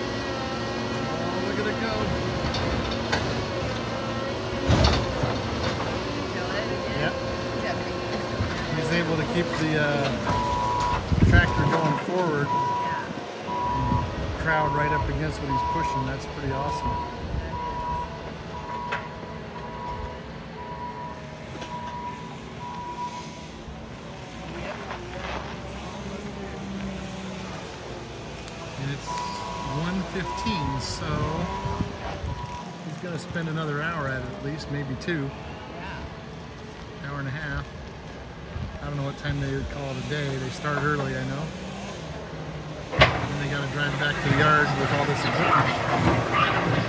Oh, look at it go. Feel it again? Yep. Yeah, pretty good. He's able to keep the tractor going forward, Yeah, crowd right up against what he's pushing. That's pretty awesome. that is. Yep. Almost through. And it's 1:15, so he's going to spend another hour at it at least, maybe 2, Yeah. hour and a half. I don't know what time they would call it a day. They start early, I know. And they got to drive back to the yard with all this equipment.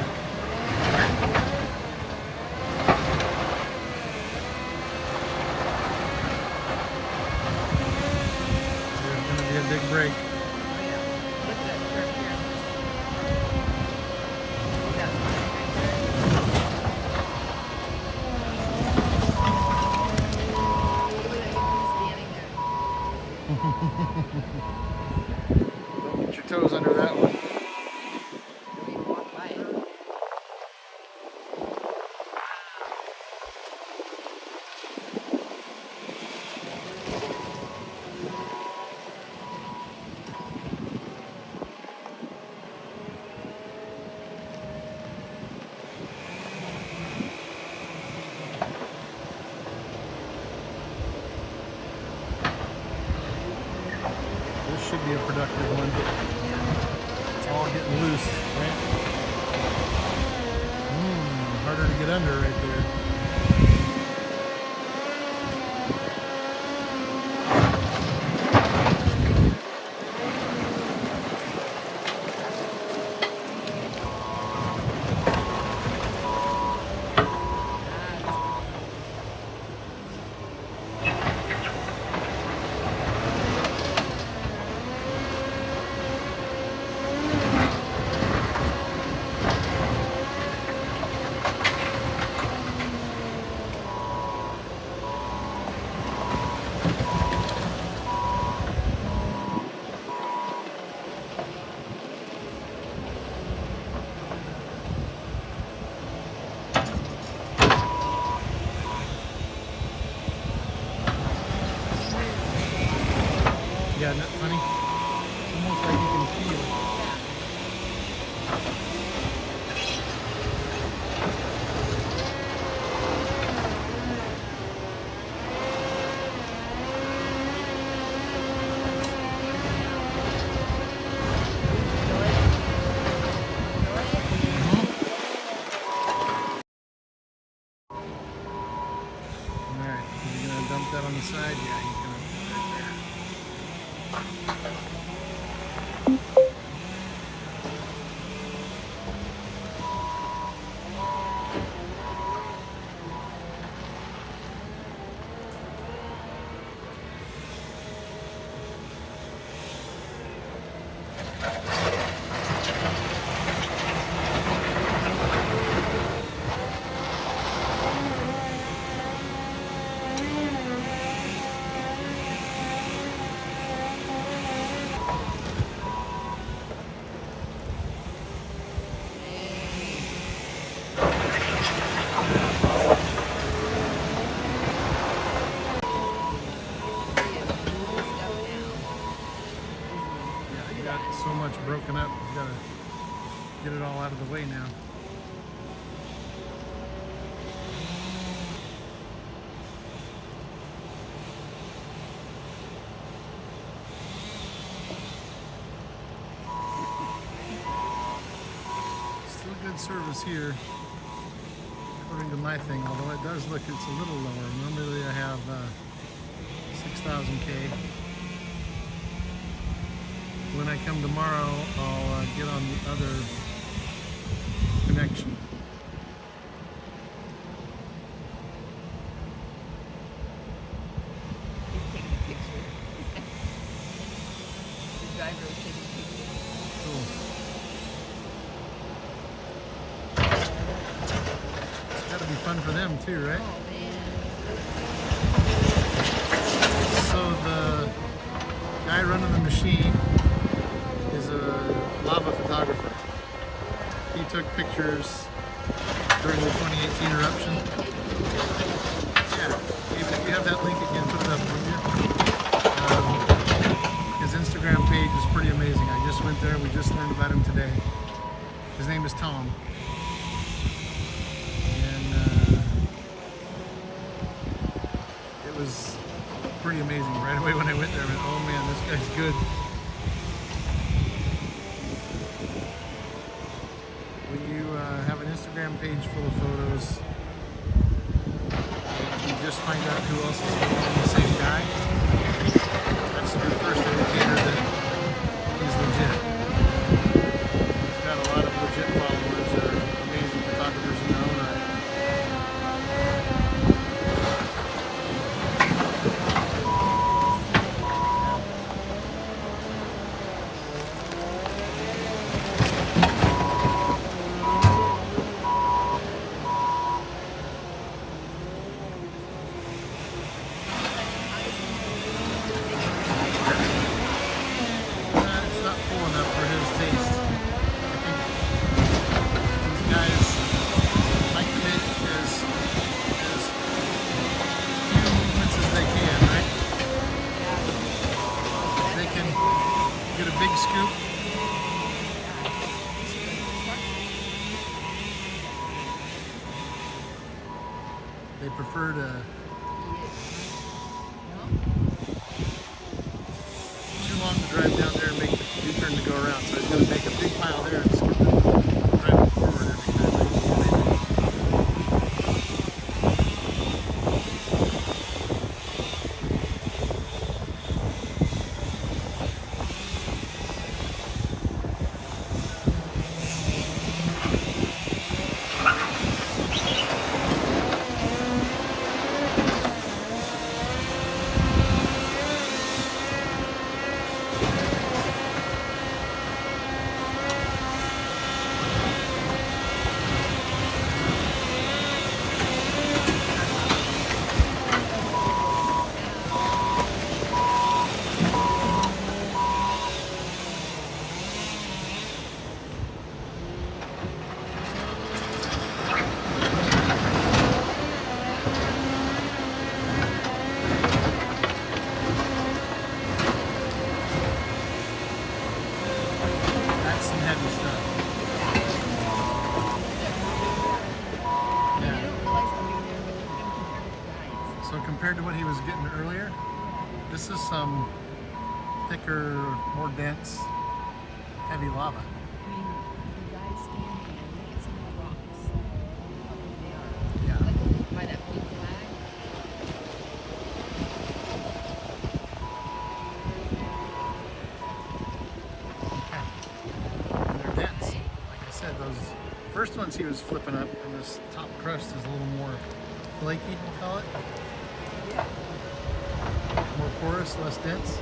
There's going to be a big break. Oh yeah. Look at that curve here. That's mine right there. Look at that, he's standing there. Don't get your toes under that one. We walk by it. This be a productive one. It's all getting loose, right? Harder to get under right there. Yeah, isn't that funny? Almost like you can feel it. Alright, he's gonna dump that on the side? Yeah, he's gonna put that there. Yeah, you got so much broken up, you gotta get it all out of the way now. Still good service here, according to my thing, although it does look it's a little lower. Normally I have 6,000 K. When I come tomorrow, I'll get on the other connection. He's taking a picture. The driver is taking a picture. Cool. It's got to be fun for them too, right? Oh man. So the guy running the machine is a lava photographer. He took pictures during the 2018 eruption. Yeah, even if you have that link again, put it up, will you? His Instagram page is pretty amazing. I just went there, we just learned about him today. His name is Tom. And it was pretty amazing. Right away when I went there, I went, oh man, this guy's good. When you have an Instagram page full of photos, you just find out who else is following the same guy. That's your first indicator that he's legit. He's got a lot of legit followers that are amazing photographers in their own right. It's not full enough for his taste. I think these guys like to make as few movements as they can, right? If they can get a big scoop. They prefer to too long to drive down there around. So he's going to make a big pile there and just get the driving forward every time. That's some heavy stuff. You Yeah. don't realize how big they are, but you can compare with guys. So compared to what he was getting earlier, this is some thicker, more dense, heavy lava. I mean, the guys standing and look at some of the rocks. How big they are. Yeah. Like by that big flag. And they're dense. Like I said, those first ones he was flipping up, and this top crust is a little more flaky, we'll call it. More porous, less dense.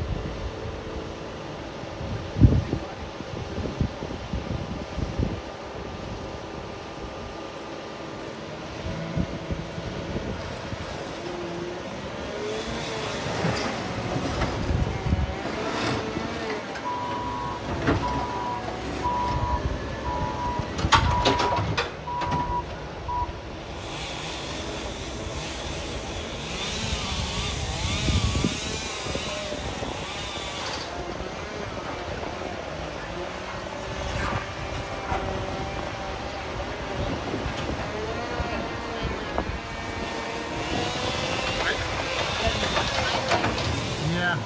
Yeah.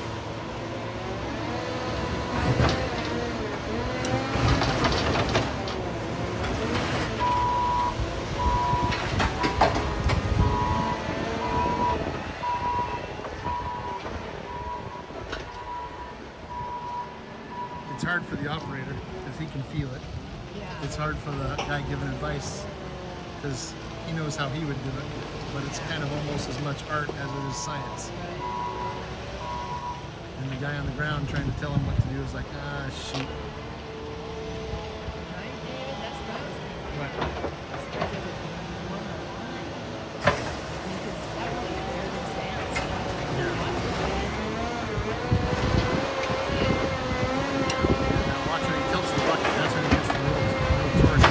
It's hard for the operator because he can feel it. Yeah. It's hard for the guy giving advice because he knows how he would do it, but it's kind of almost as much art as it is science. And the guy on the ground trying to tell him what to do is like, ah, shoot. Right, David? That's what I was thinking. But This guy does it one on one. Because that really compared to dance. now watch when he tilts the bucket. That's when he gets the real torque.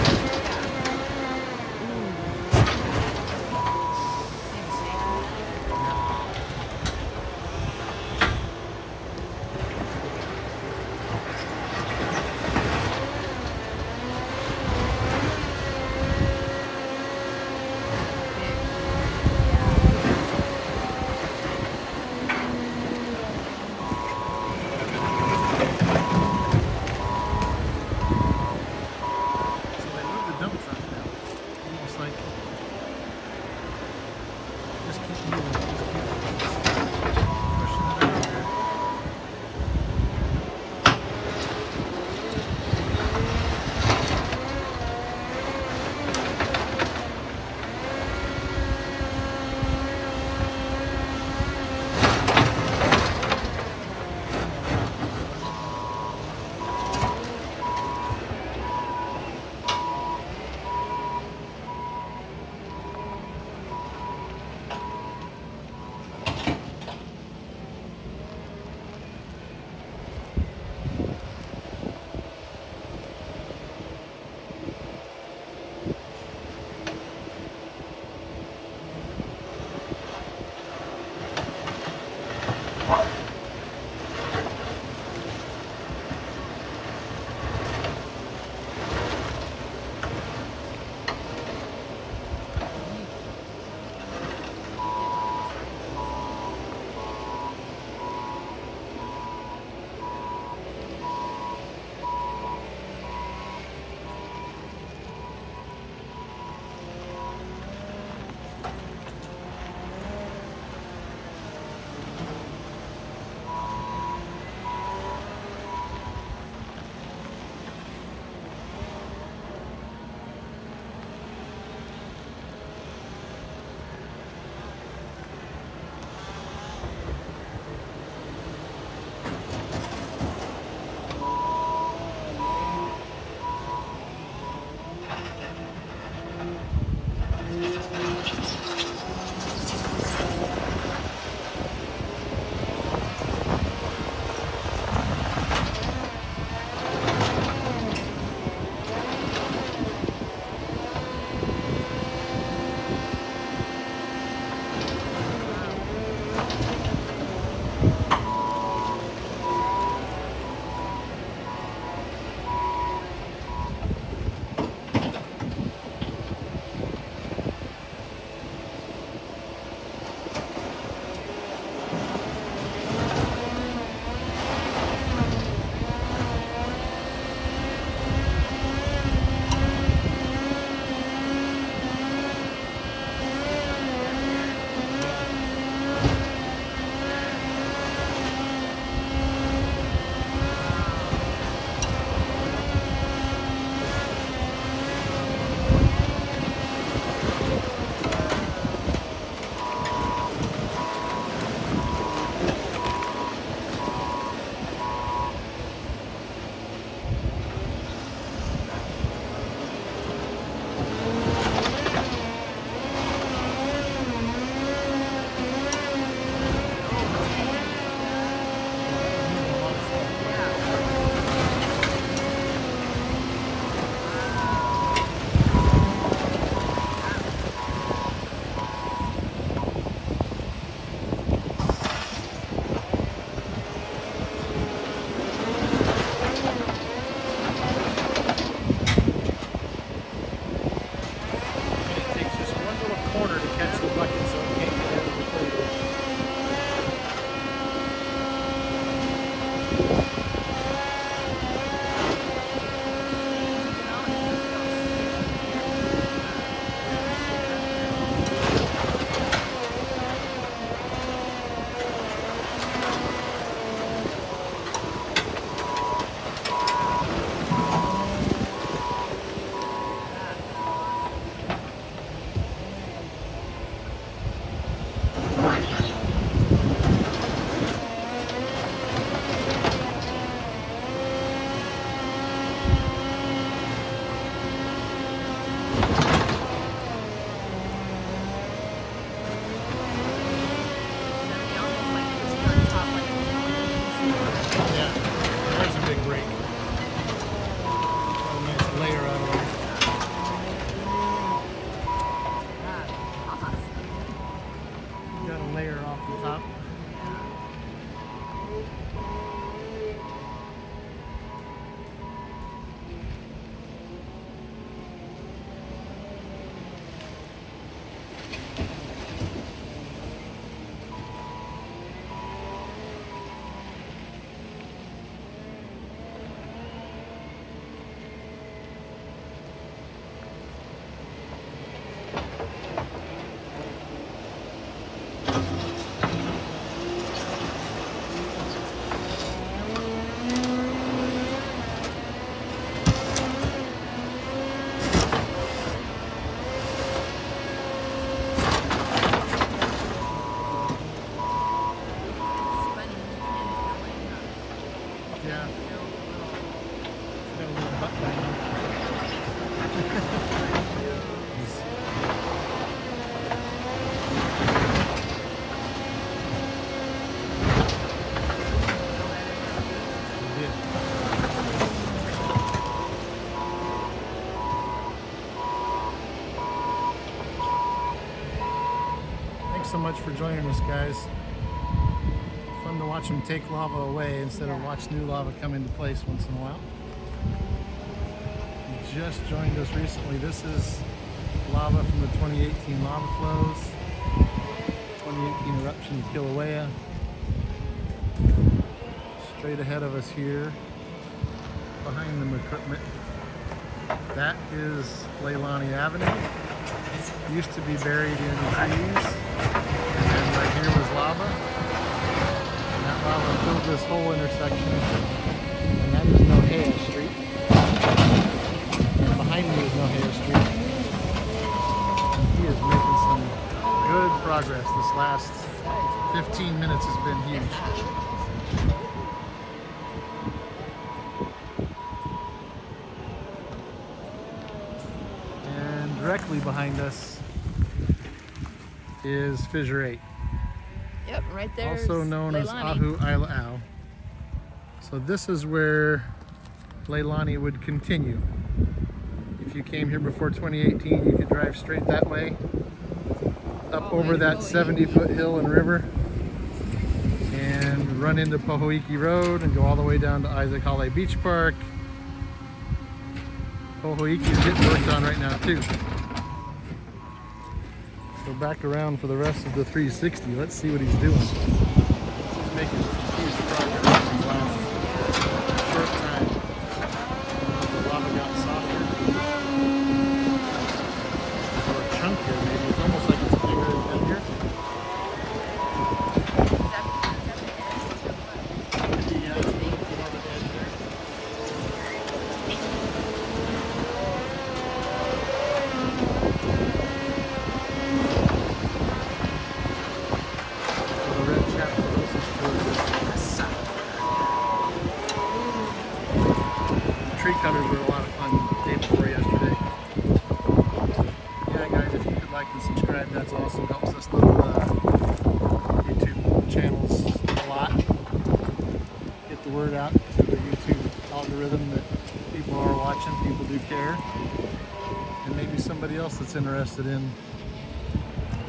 Thanks so much for joining us, guys. Fun to watch them take lava away instead of watch new lava come into place once in a while. You just joined us recently. This is lava from the 2018 lava flows. 2018 eruption of Kilauea. Straight ahead of us here, behind the equipment, that is Leilani Avenue. Used to be buried in trees, and then right here was lava. And that lava filled this whole intersection, and that is Nohea Street. And behind me is Nohea Street. And he is making some good progress. This last 15 minutes has been huge. Directly behind us is Fissure 8. Yep, right there. Also known as Ahu Aila'au. So this is where Leilani would continue. If you came here before 2018, you could drive straight that way, up over that 70-foot hill and river, and run into Pohoiki Road and go all the way down to Isaac Hale Beach Park. Pohoiki is getting worked on right now too. So back around for the rest of the 360. Let's see what he's doing. He's making huge progress in his last short time. The lava got softer or chunkier maybe. It's almost like it's bigger and heavier. Yeah, it's a little bit more of an edge there. Tree cutters were a lot of fun the day before yesterday. Yeah, guys, if you could like and subscribe, that's awesome. Helps us little YouTube channels a lot. Get the word out to the YouTube algorithm that people are watching, people do care. And maybe somebody else that's interested in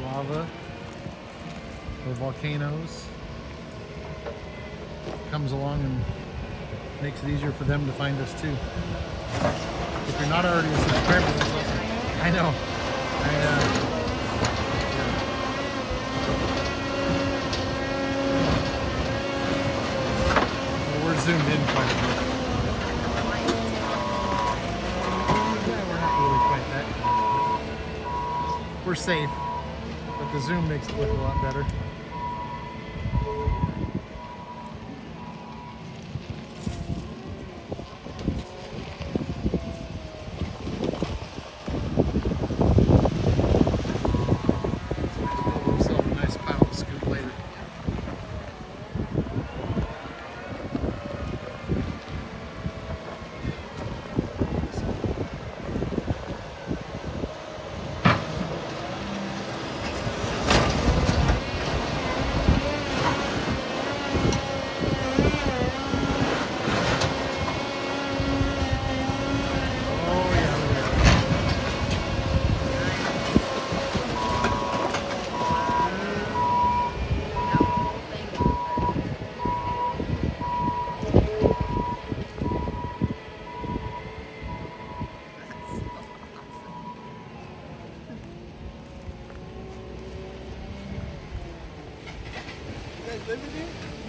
lava or volcanoes comes along and makes it easier for them to find us too. If you're not already a subscriber, that's awesome. I know. Well, we're zoomed in quite a bit. Yeah, we're not really quite that close, but we're safe, but the zoom makes it look a lot better.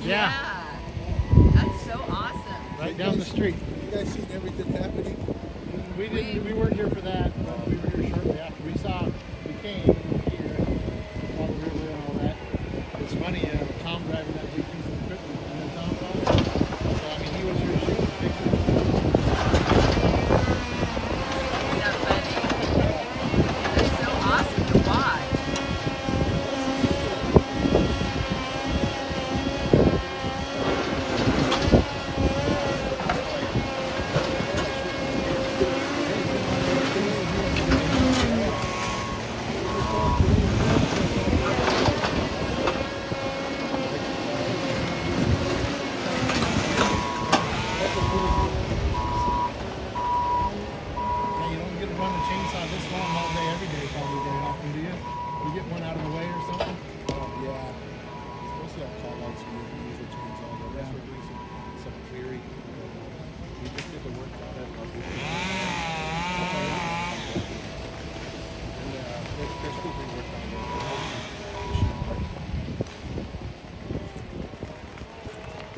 Yeah. That's so awesome. Right down the street. You guys seen everything happening? We weren't here for that, but we were here shortly after. We came here, saw the river and all that. It's funny, Tom driving that big piece of equipment, and then Tom saw it. So, I mean, he was here shooting pictures. Isn't that funny? That's so awesome to watch.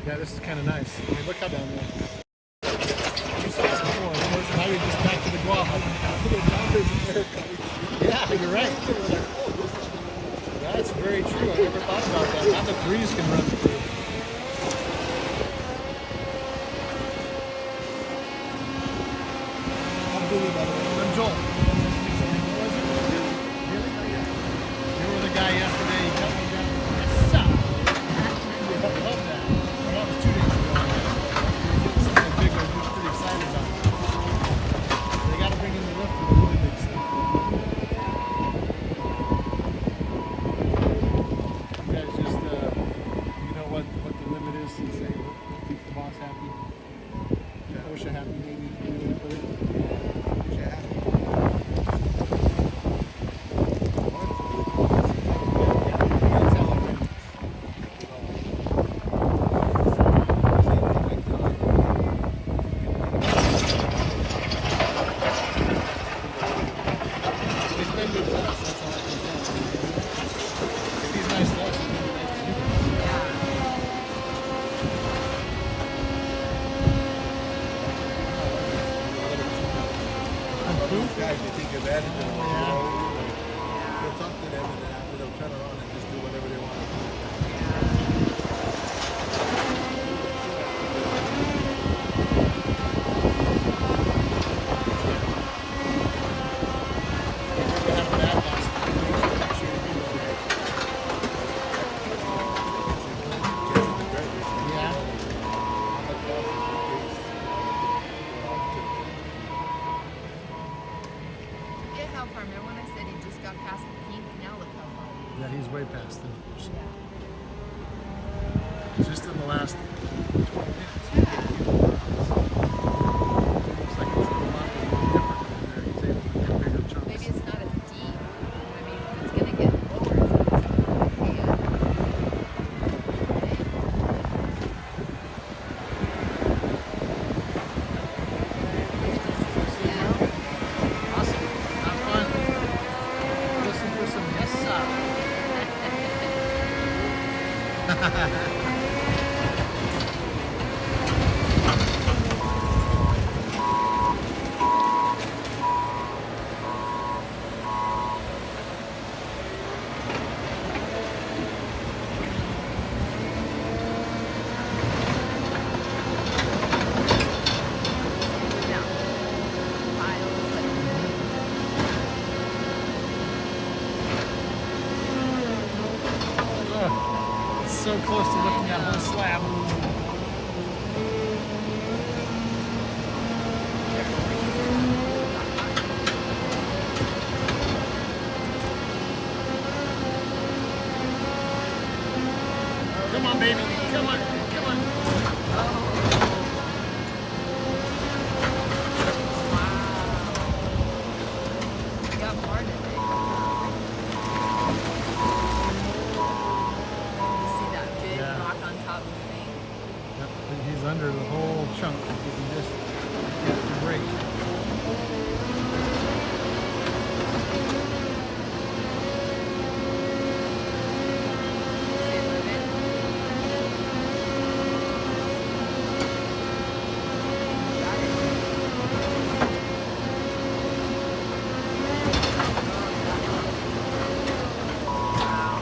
Yeah, this is kind of nice. I mean, look how down there. You saw us before, of course. Now you're just back to the guava. Yeah, you're right. That's very true. I never thought about that. Now the breeze can run through. I'm Billy, by the way. I'm Joel. Really? You were the guy yesterday. He cut me down. Yes, sir. I love that. Well, that was 2 days ago. Something big I was pretty excited about. They got to bring in the lift for the really big stuff. You guys just, you know what the limit is. You say, we'll keep the boss happy. Wish a happy baby. Put it. Wish a happy. He's been good to us. That's all I can tell. If he's nice to us, he's gonna be nice to you. These guys, you take advantage of them, you know. You'll talk to them and then after they'll turn around and just do whatever they want to do. Kids in the dirt, Yeah. how much else is the case? Forget how far. Remember when I said he just got past the pink? Now look how far. Yeah, he's way past them. Just in the last 20 minutes. Looks like it's a lot different in there. He's able to get bigger chunks. Maybe it's not as deep. I mean, it's gonna get lower. So it's gonna be Awesome. Have fun. Listen for some yes sir. now. Piles like Oh, it's so close to lifting that whole slab. Come on, baby. Come on. Come on. you got part of it. You see that big Yeah. rock on top of the thing? Yep, he's under the whole chunk. If you can just get it to break. See it moving? Got it. Wow.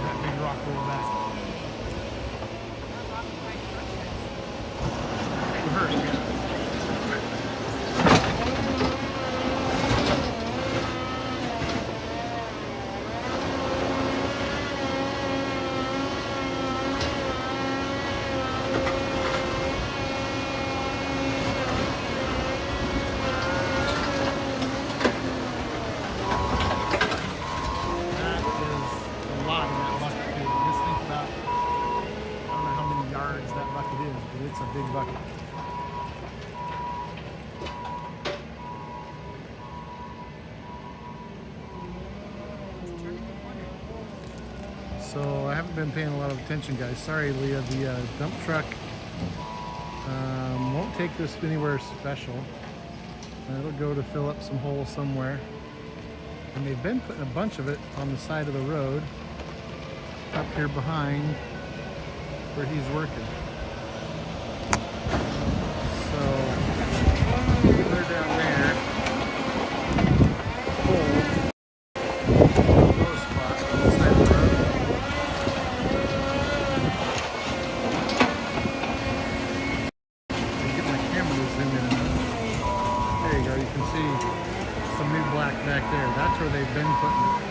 That big rock roll back. That rock might crush us. It hurt. Yeah. That is a lot in that bucket too. Just think about, I don't know how many yards that bucket is, but it's a big bucket. Just turning the corner. So I haven't been paying a lot of attention, guys. Sorry, Leah. The dump truck won't take this anywhere special. It'll go to fill up some holes somewhere. And they've been putting a bunch of it on the side of the road up here behind where he's working. So they're down there. Full. Low spot on the side of the road. Get my camera to zoom in enough. There you go. You can see some new black back there. That's where they've been putting it.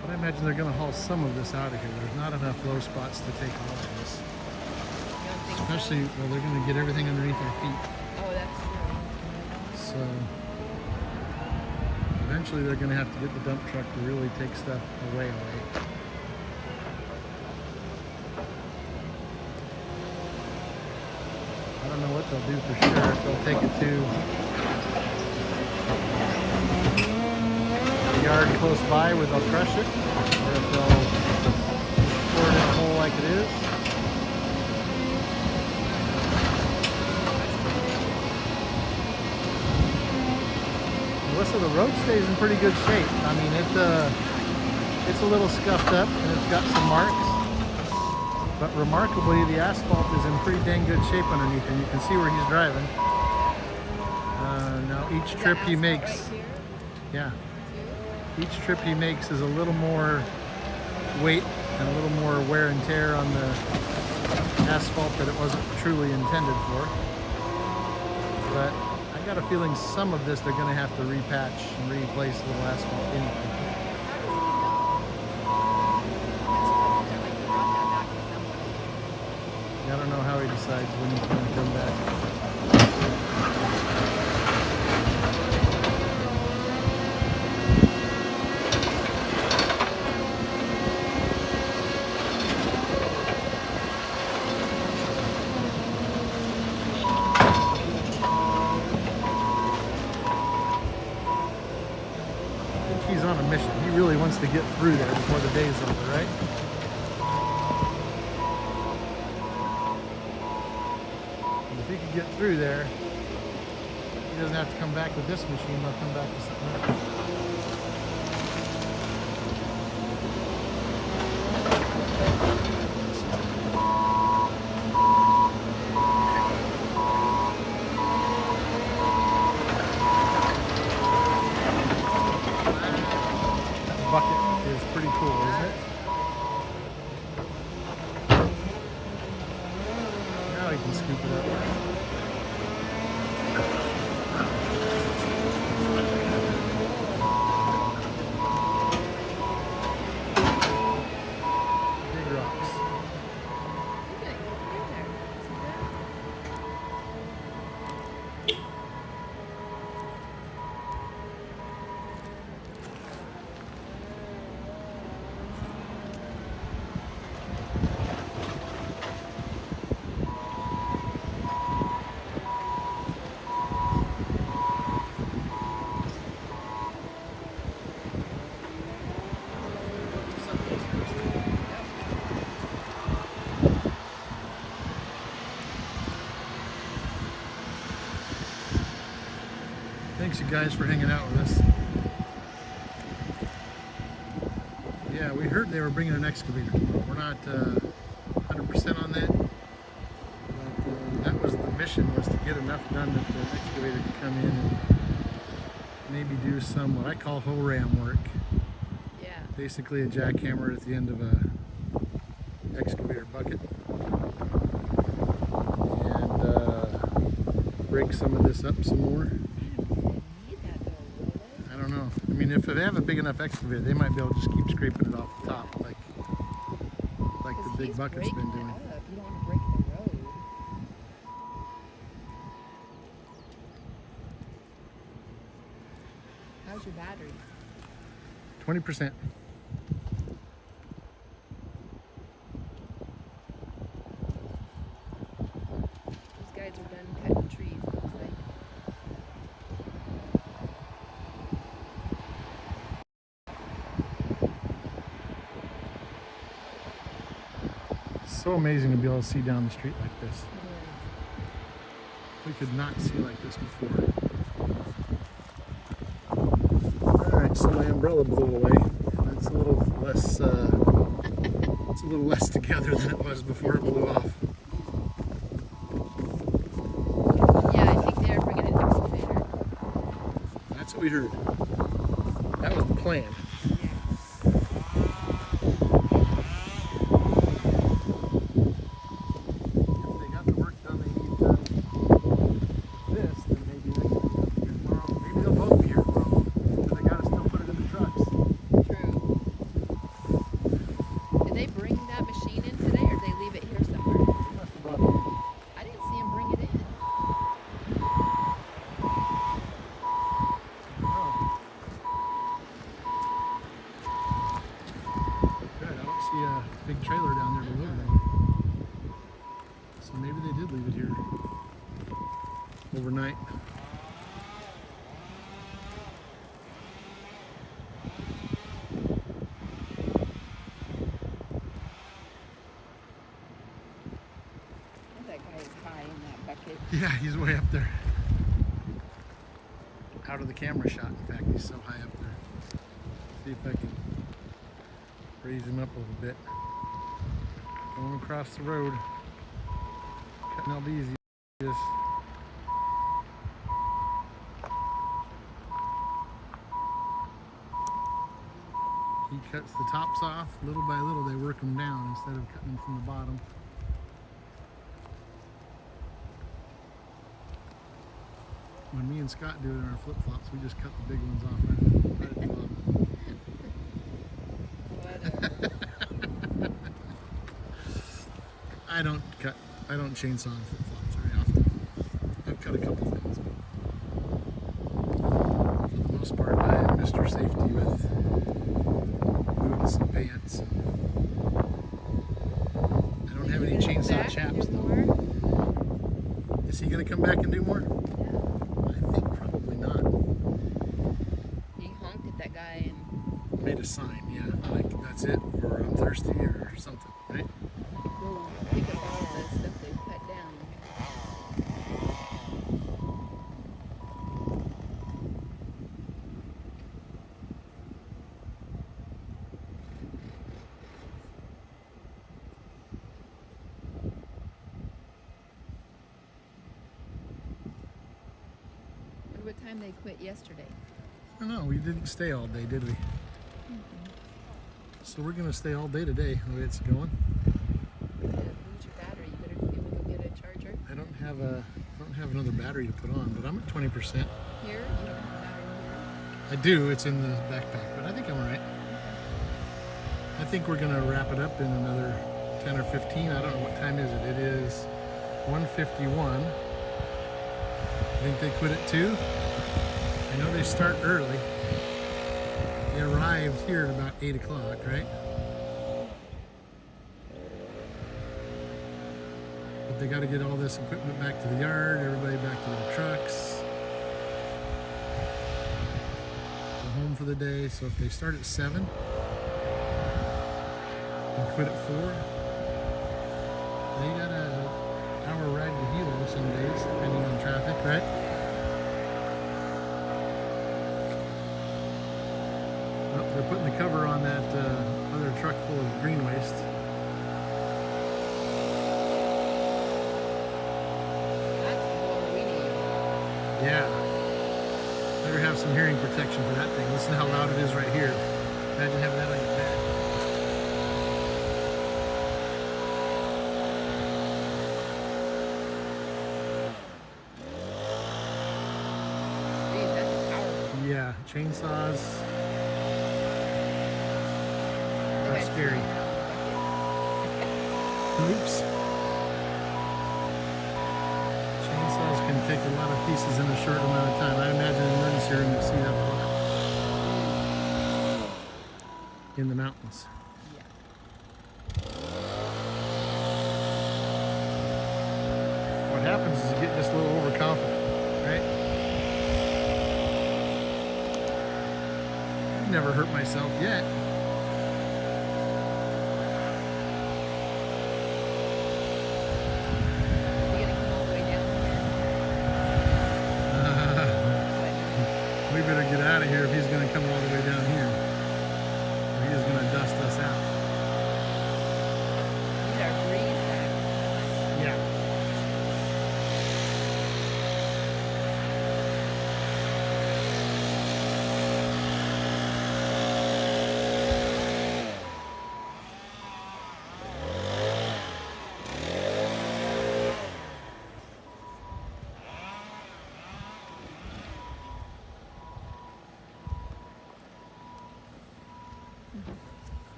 But I imagine they're going to haul some of this out of here. There's not enough low spots to take all of this. You don't think Especially, well, they're going to get everything underneath their feet. so? Oh, that's true. So eventually they're going to have to get the dump truck to really take stuff away. I don't know what they'll do for sure. If they'll take it to the yard close by where they'll crush it, or if they'll pour it in a hole like it is. So the road stays in pretty good shape. I mean, it's a little scuffed up and it's got some marks, but remarkably, the asphalt is in pretty dang good shape underneath, and you can see where he's driving. Now, each trip he makes, yeah, each trip he makes is a little more weight and a little more wear and tear on the asphalt that it wasn't truly intended for. But I got a feeling some of this they're going to have to repatch and replace a little asphalt anyway. I don't know how he decides when he's going to come back. He's on a mission. He really wants to get through there before the day's over, right? And if he could get through there, he doesn't have to come back with this machine. He'll come back with something else. Bucket is pretty cool, isn't it? Now you can scoop it up. Big rocks. Thanks you guys for hanging out with us. Yeah, we heard they were bringing an excavator tomorrow. We're not 100% on that. But that was the mission, was to get enough done that the excavator could come in and maybe do some what I call hoe ram work. Yeah. Basically a jackhammer at the end of a excavator bucket. And break some of this up some more. I don't know. I mean, if they have a big enough excavator, they might be able to just keep scraping it off the top, like the big bucket's been doing. You don't want to break the road. How's your battery? 20%. Those guys are done cutting trees, it looks like. So amazing to be able to see down the street like this. We could not see like this before. Alright, so my umbrella blew away. It's a little less it's a little less together than it was before it blew off. Yeah, I think they're bringing an excavator. That's what we heard. That was the plan. If they got the work done they need done this, then maybe they can be here tomorrow. Maybe they'll both be here tomorrow. But they gotta still put it in the trucks. True. Did they bring that machine in today, or did they leave it here somewhere? They must have brought it in. I didn't see him bring it in. Good, I don't see a big trailer down there to load it on. So maybe they did leave it here overnight. That guy is high in that bucket. Yeah, he's way up there. Out of the camera shot, in fact, he's so high up there. See if I can raise him up a little bit. Going across the road. Cutting out the easiest. He cuts the tops off. Little by little, they work them down instead of cutting them from the bottom. When me and Scott do it in our flip-flops, we just cut the big ones off right at the bottom. Whatever. I don't chainsaw on flip-flops very often. I've cut a couple things, but for the most part, I am Mr. Safety with boots and pants. I don't have any chainsaw chaps though. Is he gonna come back and do more? I think probably not. He honked at that guy and Made a sign, yeah, like that's it, or I'm thirsty, or something, right? think of all the stuff they've cut down. Wonder what time they quit yesterday. I don't know, we didn't stay all day, did we? So we're gonna stay all day today, the way it's going. Lose your battery. You better go get a charger. I don't have another battery to put on, but I'm at 20%. Here, you don't have a battery here. I do, it's in the backpack, but I think I'm alright. I think we're gonna wrap it up in another 10 or 15. I don't know what time is it. It is 1:51. I think they quit at 2. I know they start early. They arrived here at about 8 o'clock, right? But they got to get all this equipment back to the yard, everybody back to their trucks. Go home for the day. So if they start at 7 and quit at 4, they got an hour ride to Hilo some days, depending on traffic, right? Oh, they're putting the cover on that other truck full of green waste. That's the blower we need. Yeah. Better have some hearing protection for that thing. Listen to how loud it is right here. Imagine having that on your back. Jeez, that's powerful. Yeah, chainsaws are Okay. scary. Oops. Chainsaws can take a lot of pieces in a short amount of time. I imagine in emergency room you'll see that a lot. In the mountains. Yeah. What happens is you get just a little overconfident, right? I've never hurt myself yet. Is he gonna come all the way down here? get out of here if he's going to come all the way down here. Or he is going to dust us out. Need our breeze back. Yeah.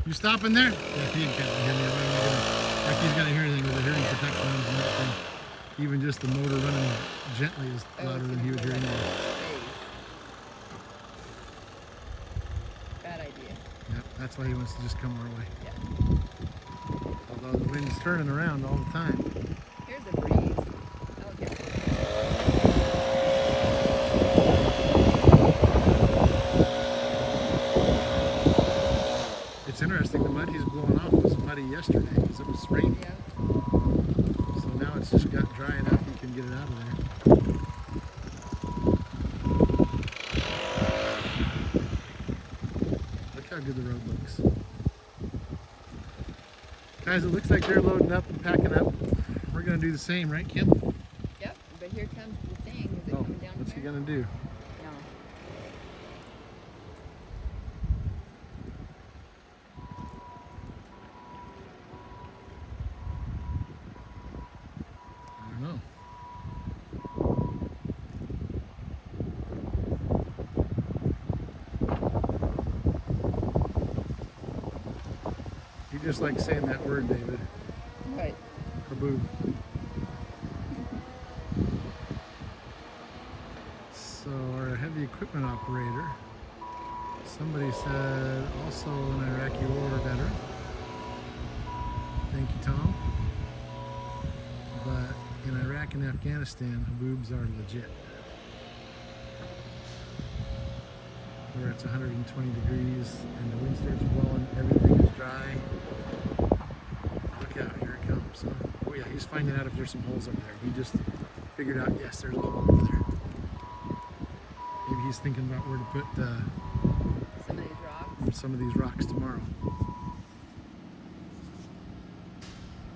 You stopping there? Yeah, he can't hear me. Like he's gonna hear anything with the hearing protection on and that thing. Even just the motor running gently is louder than he would hear anyway. Bad idea. Yeah, that's why he wants to just come our way. Yeah. Although the wind's turning around all the time. Here's a breeze. Okay. It's interesting, the mud he's blowing off was muddy yesterday because it was raining. Yeah. So now it's just got dry enough you can get it out of there. Look how good the road looks. Guys, it looks like they're loading up and packing up. We're going to do the same, right, Kim? Yep. But here comes the thing. Is it Oh, coming down what's he here? going to do? No. I don't know. You just like saying that word, David. Right. Kaboob. So our heavy equipment operator, somebody said also an Iraqi war veteran. Thank you, Tom. But in Iraq and Afghanistan, haboobs are legit. Where it's 120 degrees and the wind starts blowing, everything is dry. Look out, here it comes. Oh yeah, he's finding out if there's some holes over there. He just figured out, yes, there's a hole over there. Maybe he's thinking about where to put Some of these rocks. some of these rocks tomorrow.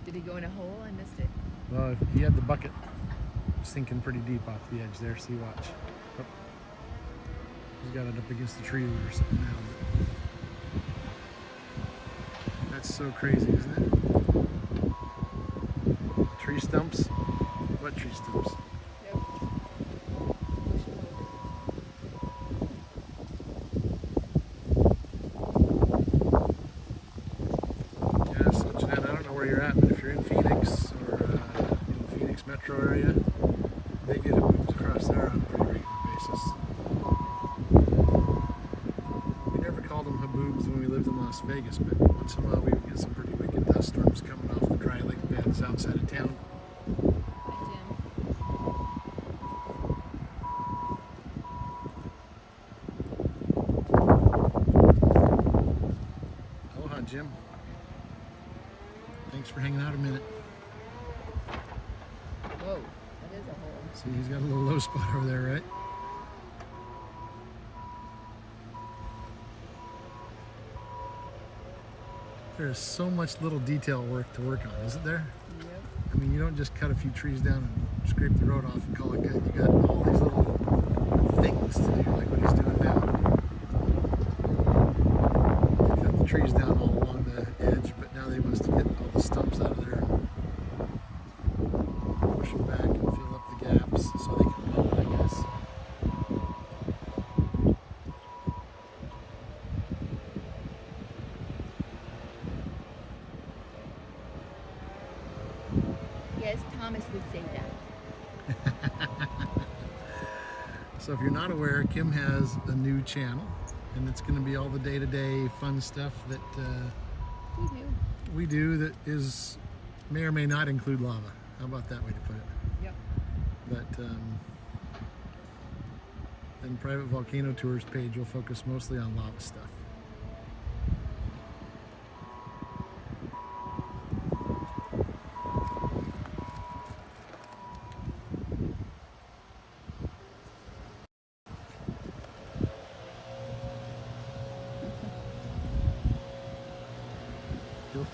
Did he go in a hole? I missed it. Well, he had the bucket sinking pretty deep off the edge there. See, watch. Oh. He's got it up against the tree or something now. That's so crazy, isn't it? Tree stumps? What tree stumps? Yep. Yeah, so Jeanette, I don't know where you're at, but if you're in Phoenix or in the Phoenix metro area, they get haboobs across there on a pretty regular basis. We never called them haboobs when we lived in Las Vegas, but once in a while we would get some pretty wicked dust storms coming off the dry lake beds outside of town. Hi, Jim. Aloha, Jim. Thanks for hanging out a minute. Whoa. That is a hole. See, he's got a little low spot over there, right? There's so much little detail work to work on, isn't there? Yep. I mean, you don't just cut a few trees down and scrape the road off and call it good. You got all these little things to do, like what he's doing now. Cut the trees down all along the edge, but now they must get all the stumps out of there and push them back and fill up the gaps so they can mow it, I guess. Yes, Thomas would say that. So if you're not aware, Kim has a new channel, and it's going to be all the day-to-day fun stuff that We do. we do that is may or may not include lava. How about that way to put it? Yep. But then Private Volcano Tours page will focus mostly on lava stuff.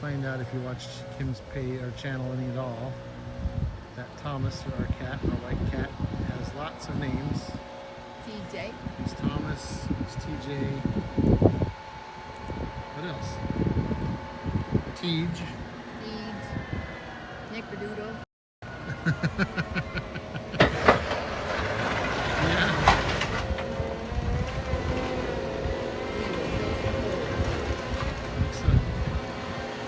find out if you watch Kim's channel any at all, that Thomas, or our cat, our white cat, has lots of names. TJ. He's Thomas, he's TJ. What else? Tej. Nickerdoodle. Yeah. Looks like.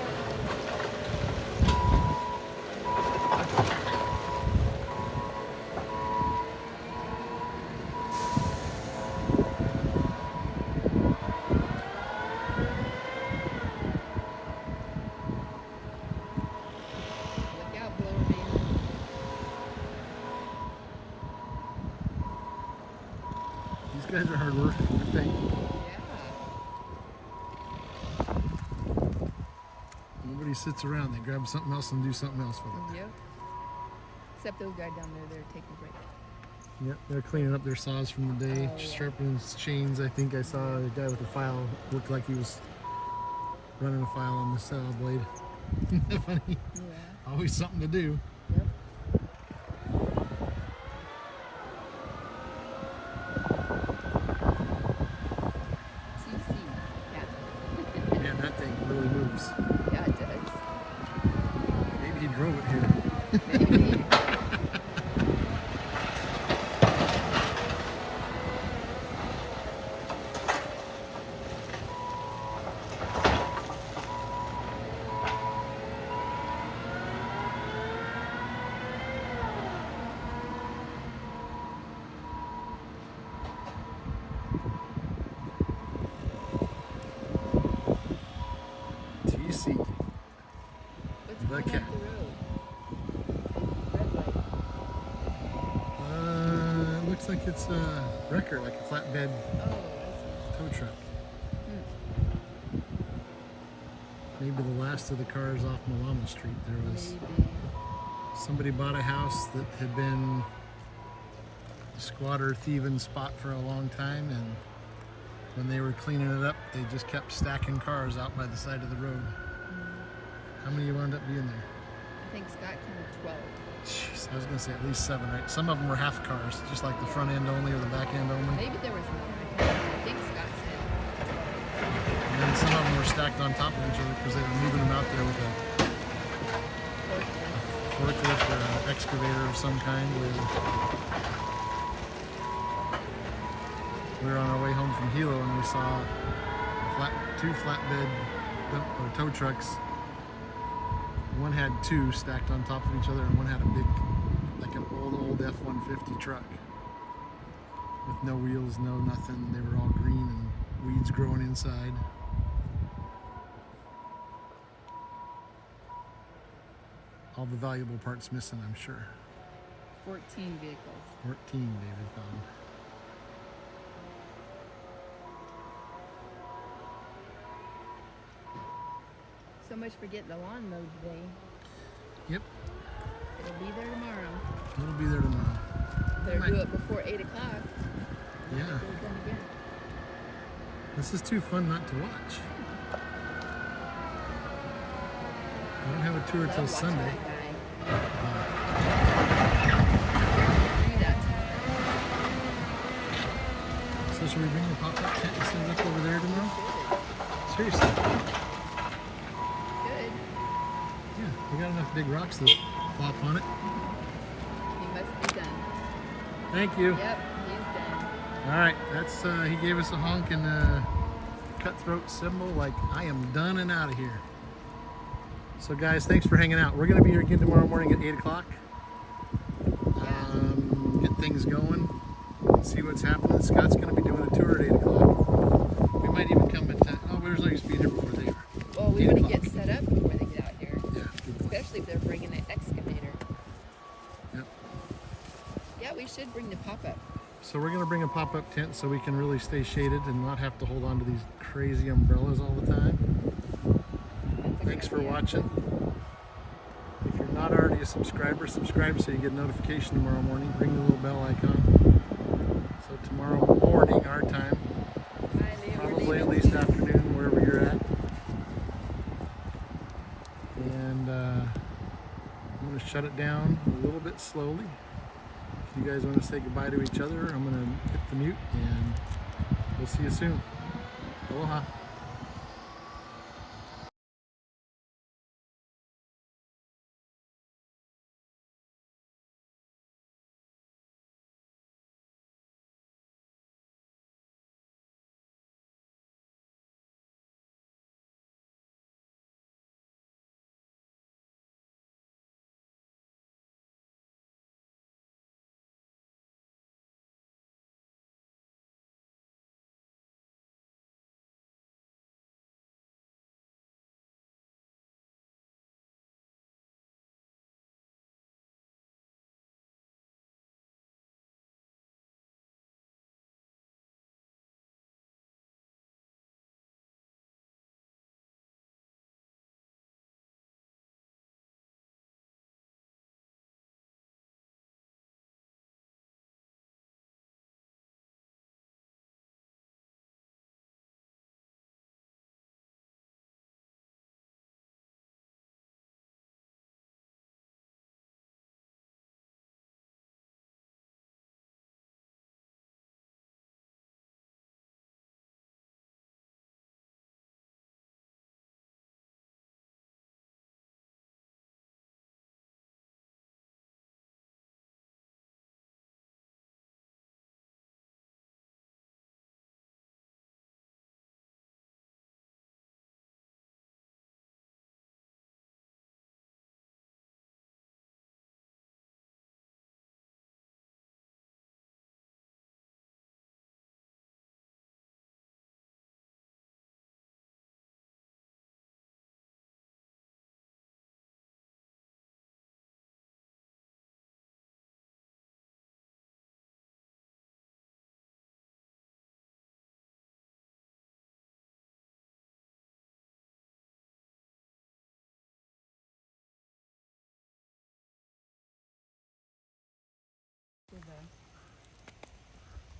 Look out, blower man. These guys are hard workers, aren't they? Yeah. Nobody sits around. They grab something else and do something else with it. Yep. Except those guys down there, they're taking a break. Yep, they're cleaning up their saws from the day, Oh, yeah. sharpening chains. I think I saw a guy with a file, looked like he was running a file on the saw blade. Isn't that funny? Yeah. Always something to do. Yep. TC. Yeah. Man, that thing really moves. Yeah, it does. Maybe he drove it here. Maybe. TC. What's The going cat. up the road? Red light. It looks like it's a wrecker, like a flatbed Oh, I tow truck. see. Maybe the last of the cars off Malama Street. There was Maybe. somebody bought a house that had been a squatter thieving spot for a long time, and when they were cleaning it up, they just kept stacking cars out by the side of the road. How many wound up being there? I think Scott counted 12. Jeez, I was gonna say at least 7, right? Some of them were half cars, just like the front end only or the back end only. Maybe there was more. I think Scott said. And then some of them were stacked on top of each other because they were moving them out there with a forklift or an excavator of some kind. We were on our way home from Hilo and we saw two flatbed or tow trucks. One had 2 stacked on top of each other, and one had a big, like an old F-150 truck with no wheels, no nothing. They were all green and weeds growing inside. All the valuable parts missing, I'm sure. 14 vehicles. 14 David found. So much for getting the lawn mowed today. Yep, It'll be there tomorrow. it'll be there tomorrow. Better Might- do it before 8 o'clock. Yeah, Get it done again. this is too fun not to watch. I don't have a tour Love till watching Sunday. that guy. Uh, Do that. so should we bring the pop-up tent and set it up over there tomorrow? Good. Seriously, Good. yeah, we got enough big rocks to plop on it. He must be done. Thank you. Yep, he's done. All right, that's he gave us a honk and a cutthroat symbol, like I am done and out of here. So guys, thanks for hanging out. We're gonna be here again tomorrow morning at 8 o'clock. Get things going, see what's happening. Scott's gonna be doing a tour at 8 o'clock. We might even come at 10. Oh, there's no use being here before they are. Well, we 8 want to o'clock. get set up before they get out here. Yeah, good point. Especially if they're bringing an excavator. Yep. Yeah, we should bring the pop-up. So we're gonna bring a pop-up tent so we can really stay shaded and not have to hold on to these crazy umbrellas all the time. That's a Thanks good for idea. watching. If you're not already a subscriber, subscribe so you get a notification tomorrow morning. Ring the little bell icon. So tomorrow morning, our time, Bye, Leo. We're probably at leaving. least afternoon, wherever you're at. shut it down a little bit slowly. If you guys want to say goodbye to each other, I'm going to hit the mute and we'll see you soon. Aloha.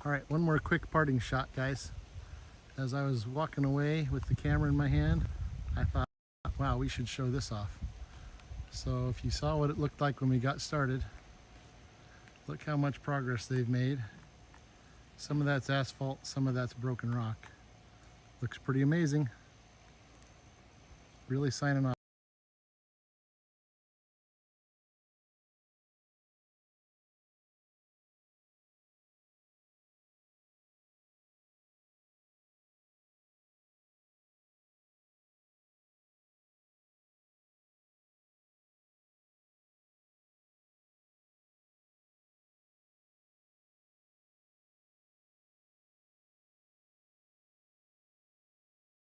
All right, one more quick parting shot, guys. As I was walking away with the camera in my hand, I thought, wow, we should show this off. So if you saw what it looked like when we got started, look how much progress they've made. Some of that's asphalt, some of that's broken rock. Looks pretty amazing. Really signing off.